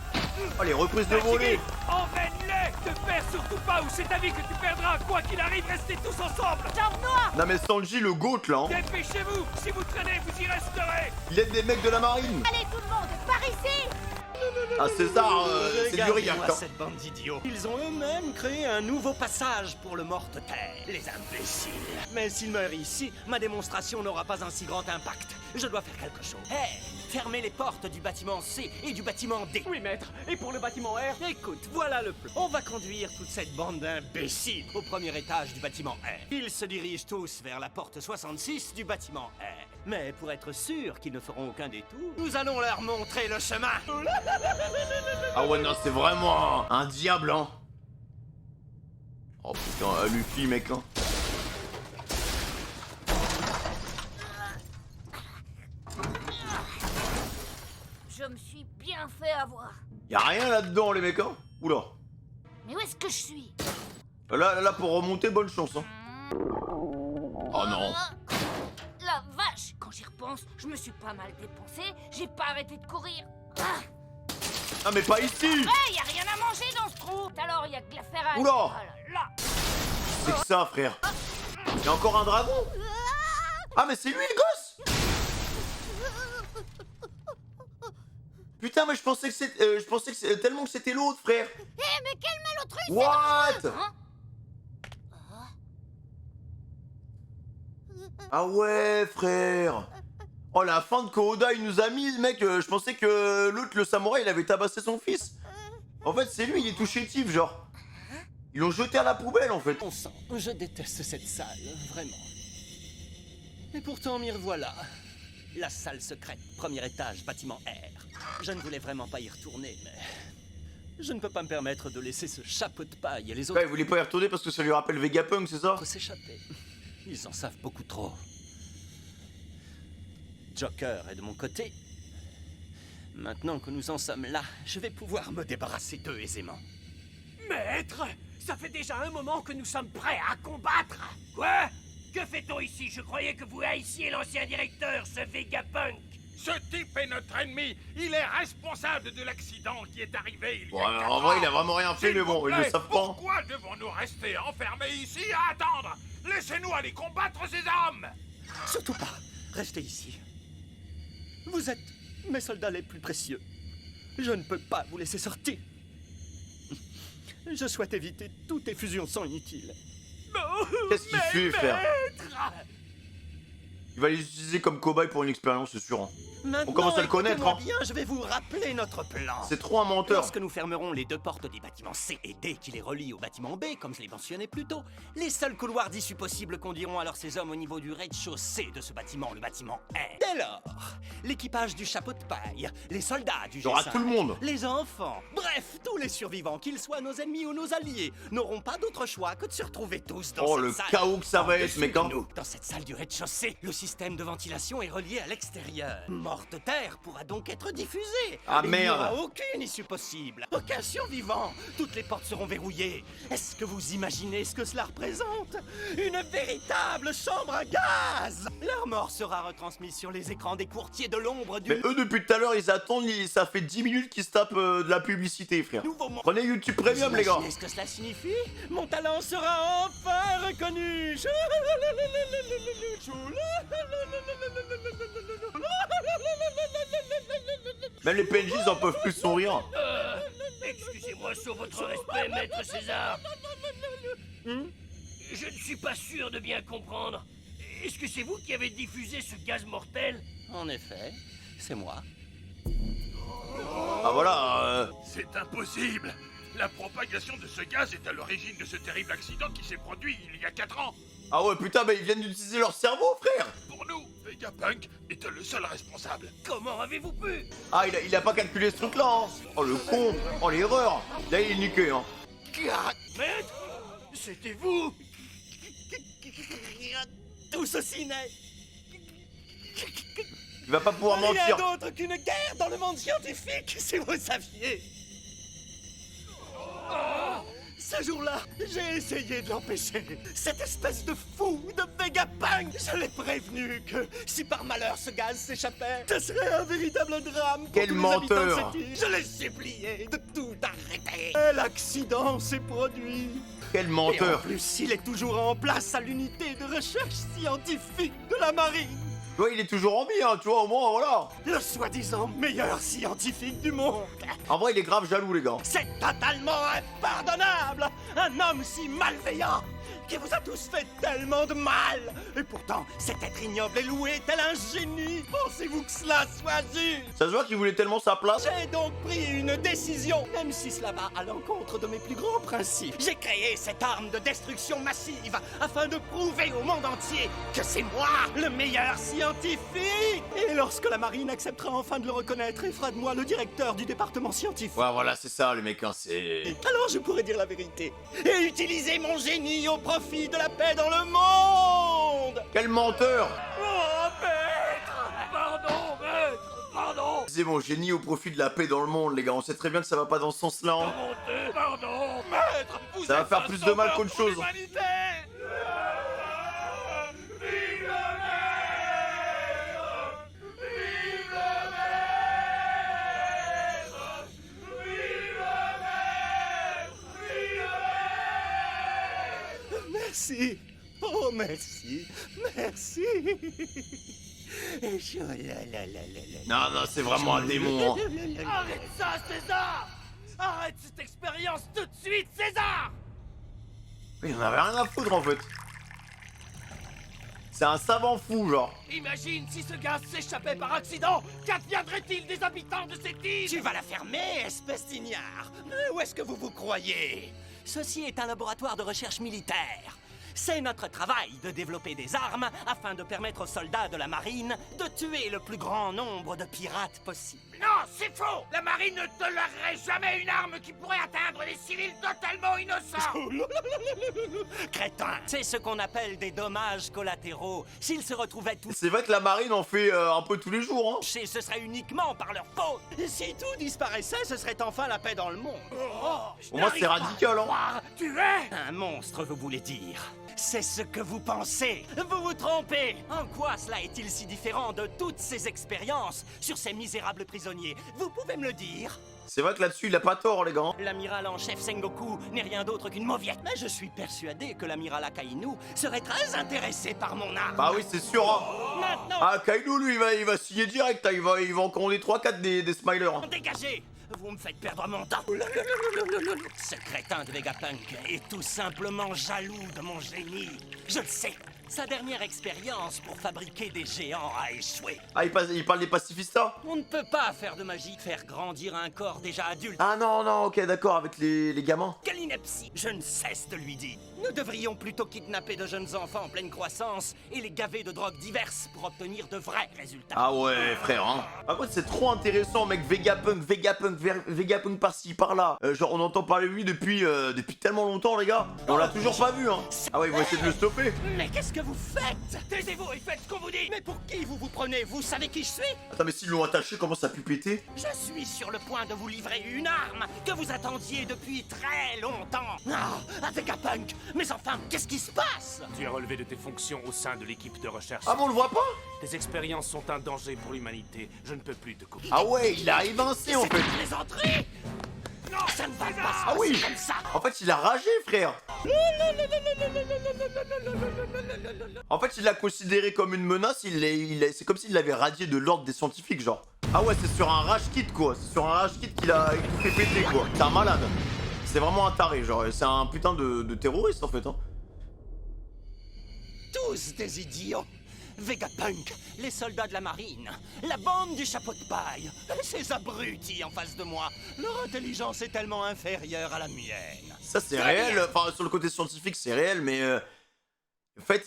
Oh, les reprises de volée. Emmène-les! Ne perds surtout pas ou c'est ta vie que tu perdras! Quoi qu'il arrive, restez tous ensemble! Jambe noire! Non mais Sanji, le GOAT, là, hein. Dépêchez-vous! Si vous traînez, vous y resterez! Il aide des mecs de la marine. Allez tout le monde, par ici! Ah César, c'est du riac, Regardez-moi hein. cette bande d'idiots. Ils ont eux-mêmes créé un nouveau passage pour le morte-terre. Les imbéciles. Mais s'ils meurent ici, ma démonstration n'aura pas un si grand impact. Je dois faire quelque chose. Hé, fermez les portes du bâtiment C et du bâtiment D. Oui, maître. Et pour le bâtiment R? Écoute, voilà le plan. On va conduire toute cette bande d'imbéciles au premier étage du bâtiment R. Ils se dirigent tous vers la porte 66 du bâtiment R. Mais pour être sûr qu'ils ne feront aucun détour, nous allons leur montrer le chemin. Ah ouais, non, c'est vraiment un diable, hein. Oh putain, Luffy, mec, hein. Je me suis bien fait avoir. Y'a rien là-dedans, les mecs, hein. Oula. Mais où est-ce que je suis? Là, pour remonter, bonne chance, hein. Oh non. La vache! Quand j'y repense, je me suis pas mal dépensé, j'ai pas arrêté de courir. Ah. Ah mais pas ici. Ouais, y a rien à manger dans ce trou. Alors y a que de la ferraille. Oula. Oh là là. C'est que ça, frère. Y'a encore un dragon. Ah mais c'est lui le gosse. Putain mais je pensais que c'était tellement que c'était l'autre, frère. Eh mais quel mal au truc. What? Ah ouais, frère. Oh la fin de Kohoda il nous a mis, mec. Je pensais que l'autre, le samouraï, il avait tabassé son fils. En fait c'est lui, il est tout chétif, genre. Ils l'ont jeté à la poubelle en fait. Bon sang, je déteste cette salle, vraiment. Et pourtant m'y revoilà. La salle secrète, premier étage, bâtiment R. Je ne voulais vraiment pas y retourner, mais... Je ne peux pas me permettre de laisser ce chapeau de paille et les autres... Ouais, il voulait pas y retourner parce que ça lui rappelle Vegapunk, c'est ça? S'échapper. Ils en savent beaucoup trop. Joker est de mon côté. Maintenant que nous en sommes là, je vais pouvoir me débarrasser d'eux aisément. Maître, ça fait déjà un moment que nous sommes prêts à combattre. Quoi? Que fait-on ici? Je croyais que vous haissiez l'ancien directeur, ce Vegapunk. Ce type est notre ennemi. Il est responsable de l'accident qui est arrivé il y a Bon, 4 en vrai, ans. il a vraiment rien fait, S'il mais bon, vous ils le plaît, savent pas. Pourquoi devons-nous rester enfermés ici à attendre? Laissez-nous aller combattre ces hommes. Surtout pas. Restez ici. Vous êtes mes soldats les plus précieux. Je ne peux pas vous laisser sortir. Je souhaite éviter toute effusion sang inutile. Qu'est-ce qu'il fait, frère? Il va les utiliser comme cobaye pour une expérience, c'est sûr. Hein. On commence à le connaître, hein. Bien, je vais vous rappeler notre plan. C'est trop un menteur. Lorsque nous fermerons les deux portes des bâtiments C et D qui les relient au bâtiment B, comme je l'ai mentionné plus tôt, les seuls couloirs d'issue possibles conduiront alors ces hommes au niveau du rez-de-chaussée de ce bâtiment, le bâtiment R. Dès lors, l'équipage du chapeau de paille, les soldats du Il y aura G5, tout le monde. les enfants, bref, tous les survivants, qu'ils soient nos ennemis ou nos alliés, n'auront pas d'autre choix que de se retrouver tous dans Oh, cette le salle. chaos que ça va être, En-dessous mec, de hein. nous, dans cette salle du rez-de-chaussée, le système de ventilation est relié à l'extérieur. Morte terre pourra donc être diffusée. Ah, Il n'y merde. aura aucune issue possible. Aucun survivant. Toutes les portes seront verrouillées. Est-ce que vous imaginez ce que cela représente? Une véritable chambre à gaz. Leur mort sera retransmise sur les écrans des courtiers de l'ombre du... Mais eux, depuis tout à l'heure, ils attendent, ça fait 10 minutes qu'ils se tapent de la publicité, frère. Prenez YouTube Premium, les gars. Vous imaginez ce que cela signifie? Mon talent sera enfin reconnu. Même les PNJ, ils en peuvent plus de son rire. Excusez-moi sur votre respect, maître César. Je ne suis pas sûr de bien comprendre. Est-ce que c'est vous qui avez diffusé ce gaz mortel? En effet, c'est moi. Ah voilà. C'est impossible. La propagation de ce gaz est à l'origine de ce terrible accident qui s'est produit il y a 4 ans. Ah ouais, putain, mais ils viennent d'utiliser leur cerveau, frère. Pour nous, Vegapunk était le seul responsable. Comment avez-vous pu? Ah, il a pas calculé ce truc-là, hein. Oh, le con. Oh, l'erreur. Là, il est niqué, hein. Maître, c'était vous? Tout ceci n'est... Il va pas pouvoir Rien mentir. d'autre qu'une guerre dans le monde scientifique, si vous saviez. Ce jour-là, j'ai essayé de l'empêcher. Cette espèce de fou de Vegapunk. Je l'ai prévenu que si par malheur ce gaz s'échappait, ce serait un véritable drame pour Quel tous les habitants de menteur. cette île. Je l'ai supplié de tout arrêter. Et l'accident s'est produit. Quel Et en menteur. plus, il est toujours en place à l'unité de recherche scientifique de la marine. Ouais, il est toujours en vie, hein, tu vois, au moins, voilà. Le soi-disant meilleur scientifique du monde. En vrai, il est grave jaloux, les gars. C'est totalement impardonnable. Un homme si malveillant qui vous a tous fait tellement de mal. Et pourtant, cet être ignoble est loué tel un génie. Pensez-vous que cela soit juste? Ça se voit qu'il voulait tellement sa place. J'ai donc pris une décision, même si cela va à l'encontre de mes plus grands principes. J'ai créé cette arme de destruction massive afin de prouver au monde entier que c'est moi le meilleur scientifique. Et lorsque la marine acceptera enfin de le reconnaître, il fera de moi le directeur du département scientifique. Ouais, voilà, c'est ça, les mecs, hein, c'est... Alors je pourrais dire la vérité et utiliser mon génie au profit de la paix dans le monde. Quel menteur. Oh, maître! Pardon, maître! Pardon! C'est mon génie au profit de la paix dans le monde, les gars. On sait très bien que ça va pas dans ce sens-là. Hein. Pardon! Maître! Vous Ça va êtes faire un plus de mal sauveur qu'autre pour chose. l'humanité. merci. Oh, merci. Merci. Non, non, c'est vraiment un démon. Hein. Arrête ça, César! Arrête cette expérience tout de suite, César! Il en avait rien à foutre en fait. C'est un savant fou, genre. Imagine si ce gaz s'échappait par accident! Qu'adviendrait-il des habitants de cette île? Tu vas la fermer, espèce d'ignare. Où est-ce que vous vous croyez? Ceci est un laboratoire de recherche militaire. C'est notre travail de développer des armes afin de permettre aux soldats de la marine de tuer le plus grand nombre de pirates possible. Non, c'est faux! La marine ne tolérerait jamais une arme qui pourrait atteindre des civils totalement innocents! Crétin! C'est ce qu'on appelle des dommages collatéraux. S'ils se retrouvaient tous... C'est vrai que la marine en fait un peu tous les jours, hein. Ce serait uniquement par leur faute. Si tout disparaissait, ce serait enfin la paix dans le monde. Au moins c'est radical, hein. Tu es un monstre, vous voulez dire? C'est ce que vous pensez. Vous vous trompez. En quoi cela est-il si différent de toutes ces expériences sur ces misérables prisonniers? Vous pouvez me le dire? C'est vrai que là-dessus il a pas tort, les gars. L'amiral en chef Sengoku n'est rien d'autre qu'une mauviette. Mais je suis persuadé que l'amiral Akainu serait très intéressé par mon arme. Bah oui, c'est sûr, hein. Maintenant... Ah, Kainu, lui, il va signer direct, hein. Il va en commander 3-4 des smilers. Hein. Dégagez! Vous me faites perdre mon temps. Ce crétin de Vegapunk est tout simplement jaloux de mon génie. Je le sais. Sa dernière expérience pour fabriquer des géants a échoué. Ah, il parle des pacifistas? On ne peut pas faire de magie, faire grandir un corps déjà adulte. Ah non, non, ok, d'accord, avec les gamins. Quelle ineptie! Je ne cesse de lui dire. Nous devrions plutôt kidnapper de jeunes enfants en pleine croissance et les gaver de drogues diverses pour obtenir de vrais résultats. Ah ouais, frère, hein. Par contre, c'est trop intéressant, mec. Vegapunk par-ci, par-là. Genre, on entend parler de lui depuis tellement longtemps, les gars. Et on l'a toujours pas vu, hein. Ah ouais, ils vont essayer de le stopper. Mais qu'est-ce que vous faites? Taisez-vous et faites ce qu'on vous dit. Mais pour qui vous vous prenez? Vous savez qui je suis? Attends, mais s'ils l'ont attaché, comment ça a pu péter? Je suis sur le point de vous livrer une arme que vous attendiez depuis très longtemps. Ah, Vegapunk. Mais enfin, qu'est-ce qui se passe? Tu es relevé de tes fonctions au sein de l'équipe de recherche. Ah bon, on le voit pas? Tes expériences sont un danger pour l'humanité. Je ne peux plus te couper. Ah ouais, il a évincé en fait. Les entrées. Non, ça ne va pas. Ah oui. Comme ça. En fait, il a ragé, frère. En fait, il l'a considéré comme une menace. C'est comme s'il l'avait radié de l'ordre des scientifiques, genre. Ah ouais, c'est sur un rage kit, quoi. C'est sur un rage kit qu'il a tout fait péter, quoi. C'est un malade. C'est vraiment un taré, genre. C'est un putain de terroriste, en fait, hein. Tous des idiots. Vegapunk, les soldats de la marine, la bande du chapeau de paille, ces abrutis en face de moi. Leur intelligence est tellement inférieure à la mienne. Ça, c'est réel. Enfin, sur le côté scientifique, c'est réel, mais... En fait,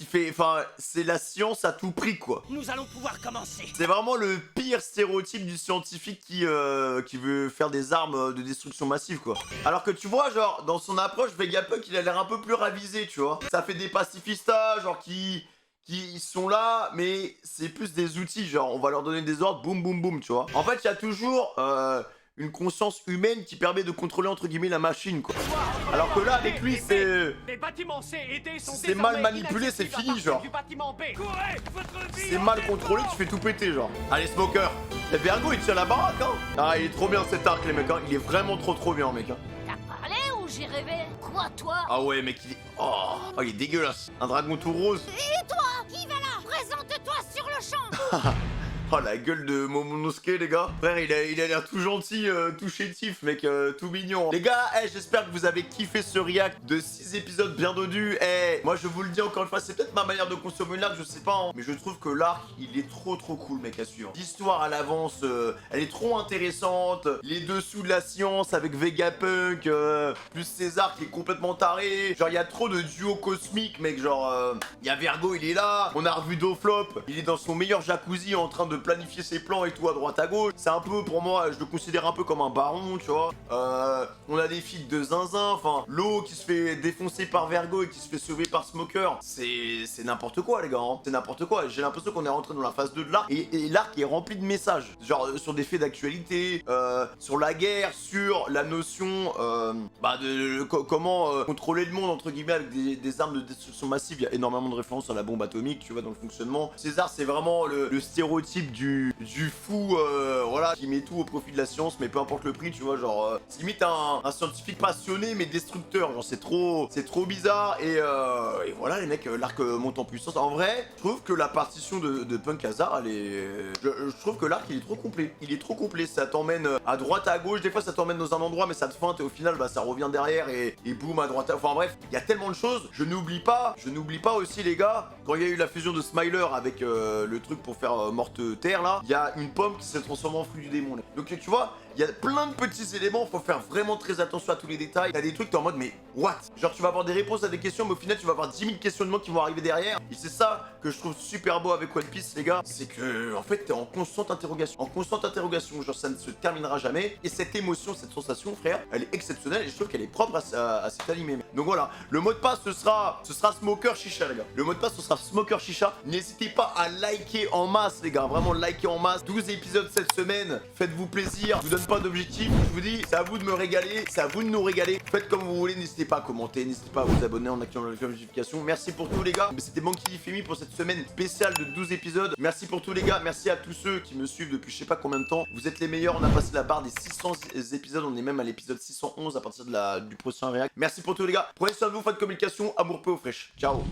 c'est la science à tout prix, quoi. Nous allons pouvoir commencer. C'est vraiment le pire stéréotype du scientifique qui veut faire des armes de destruction massive, quoi. Alors que tu vois, genre, dans son approche, Vegapunk, il a l'air un peu plus ravisé, tu vois. Ça fait des pacifistas, genre, qui sont là, mais c'est plus des outils, genre, on va leur donner des ordres, boum, boum, boum, tu vois. En fait, il y a toujours... une conscience humaine qui permet de contrôler entre guillemets la machine, quoi. Alors que là avec lui c'est... Les bâtiments C et D sont c'est mal manipulé, c'est fini, genre. C'est mal contrôlé, tu fais tout péter, genre. Allez, Smoker. Et Vergo il tient la baraque, hein. Ah, il est trop bien cet arc, les mecs, hein. Il est vraiment trop bien, mec, hein. T'as parlé ou j'ai rêvé? Quoi, toi? Ah ouais, mec, il est... Oh, il est dégueulasse. Un dragon tout rose. Et toi? Qui va là? Présente-toi sur le champ. Oh la gueule de Momonosuke, les gars. Frère, il a l'air tout gentil, tout chétif, mec, tout mignon. Les gars, j'espère que vous avez kiffé ce react de 6 épisodes bien dodus. Moi je vous le dis encore une fois, c'est peut-être ma manière de consommer l'arc, je sais pas, hein. Mais je trouve que l'arc, il est trop cool, mec, à suivre. L'histoire à l'avance, elle est trop intéressante. Les dessous de la science avec Vegapunk, plus César qui est complètement taré. Genre, il y a trop de duos cosmiques, mec. Genre, il y a Vergo, il est là. On a revu Doflop, il est dans son meilleur jacuzzi en train de planifier ses plans et tout à droite à gauche. C'est un peu, pour moi, je le considère un peu comme un baron, tu vois. On a des filles de zinzin, enfin, Lo qui se fait défoncer par Vergo et qui se fait sauver par Smoker. C'est n'importe quoi, les gars, hein. C'est n'importe quoi. J'ai l'impression qu'on est rentré dans la phase 2 de l'arc et l'arc est rempli de messages. Genre, sur des faits d'actualité, sur la guerre, sur la notion, de comment contrôler le monde, entre guillemets, avec des armes de destruction massive. Il y a énormément de références à la bombe atomique, tu vois, dans le fonctionnement. César, c'est vraiment le stéréotype limite du fou, voilà, qui met tout au profit de la science, mais peu importe le prix, tu vois, genre, c'est limite un scientifique passionné mais destructeur, genre c'est trop bizarre, et voilà les mecs, l'arc monte en puissance. En vrai, je trouve que la partition de Punk Hazard, elle est... Je trouve que l'arc il est trop complet, ça t'emmène à droite, à gauche, des fois ça t'emmène dans un endroit mais ça te feinte et au final bah ça revient derrière et boum à droite, enfin bref, il y a tellement de choses. Je n'oublie pas aussi les gars, quand il y a eu la fusion de Smiler avec le truc pour faire Morte Terre là, il y a une pomme qui s'est transformée en fruit du démon là. Donc tu vois, il y a plein de petits éléments, faut faire vraiment très attention à tous les détails. T'as des trucs, t'es en mode mais what? Genre tu vas avoir des réponses à des questions mais au final tu vas avoir 10 000 questionnements qui vont arriver derrière. Et c'est ça que je trouve super beau avec One Piece les gars, c'est que en fait t'es en constante interrogation, genre ça ne se terminera jamais. Et cette émotion, cette sensation frère, elle est exceptionnelle et je trouve qu'elle est propre à cet animé. Donc voilà, le mot de passe ce sera Smoker Chicha les gars. Le mot de passe ce sera Smoker Chicha. N'hésitez pas à liker en masse les gars, vraiment liker en masse. 12 épisodes cette semaine, faites-vous plaisir, je vous donne pas d'objectif, je vous dis c'est à vous de me régaler, c'est à vous de nous régaler. Faites comme vous voulez, n'hésitez pas à commenter, n'hésitez pas à vous abonner en activant la notification. Merci pour tout les gars, c'était Monkey Femi pour cette semaine spéciale de 12 épisodes. Merci pour tout les gars, merci à tous ceux qui me suivent depuis je sais pas combien de temps. Vous êtes les meilleurs, on a passé la barre des 600 épisodes, on est même à l'épisode 611 à partir du prochain réact. Merci pour tout les gars, prenez soin de vous, faites communication, amour peu aux fraîches. Ciao.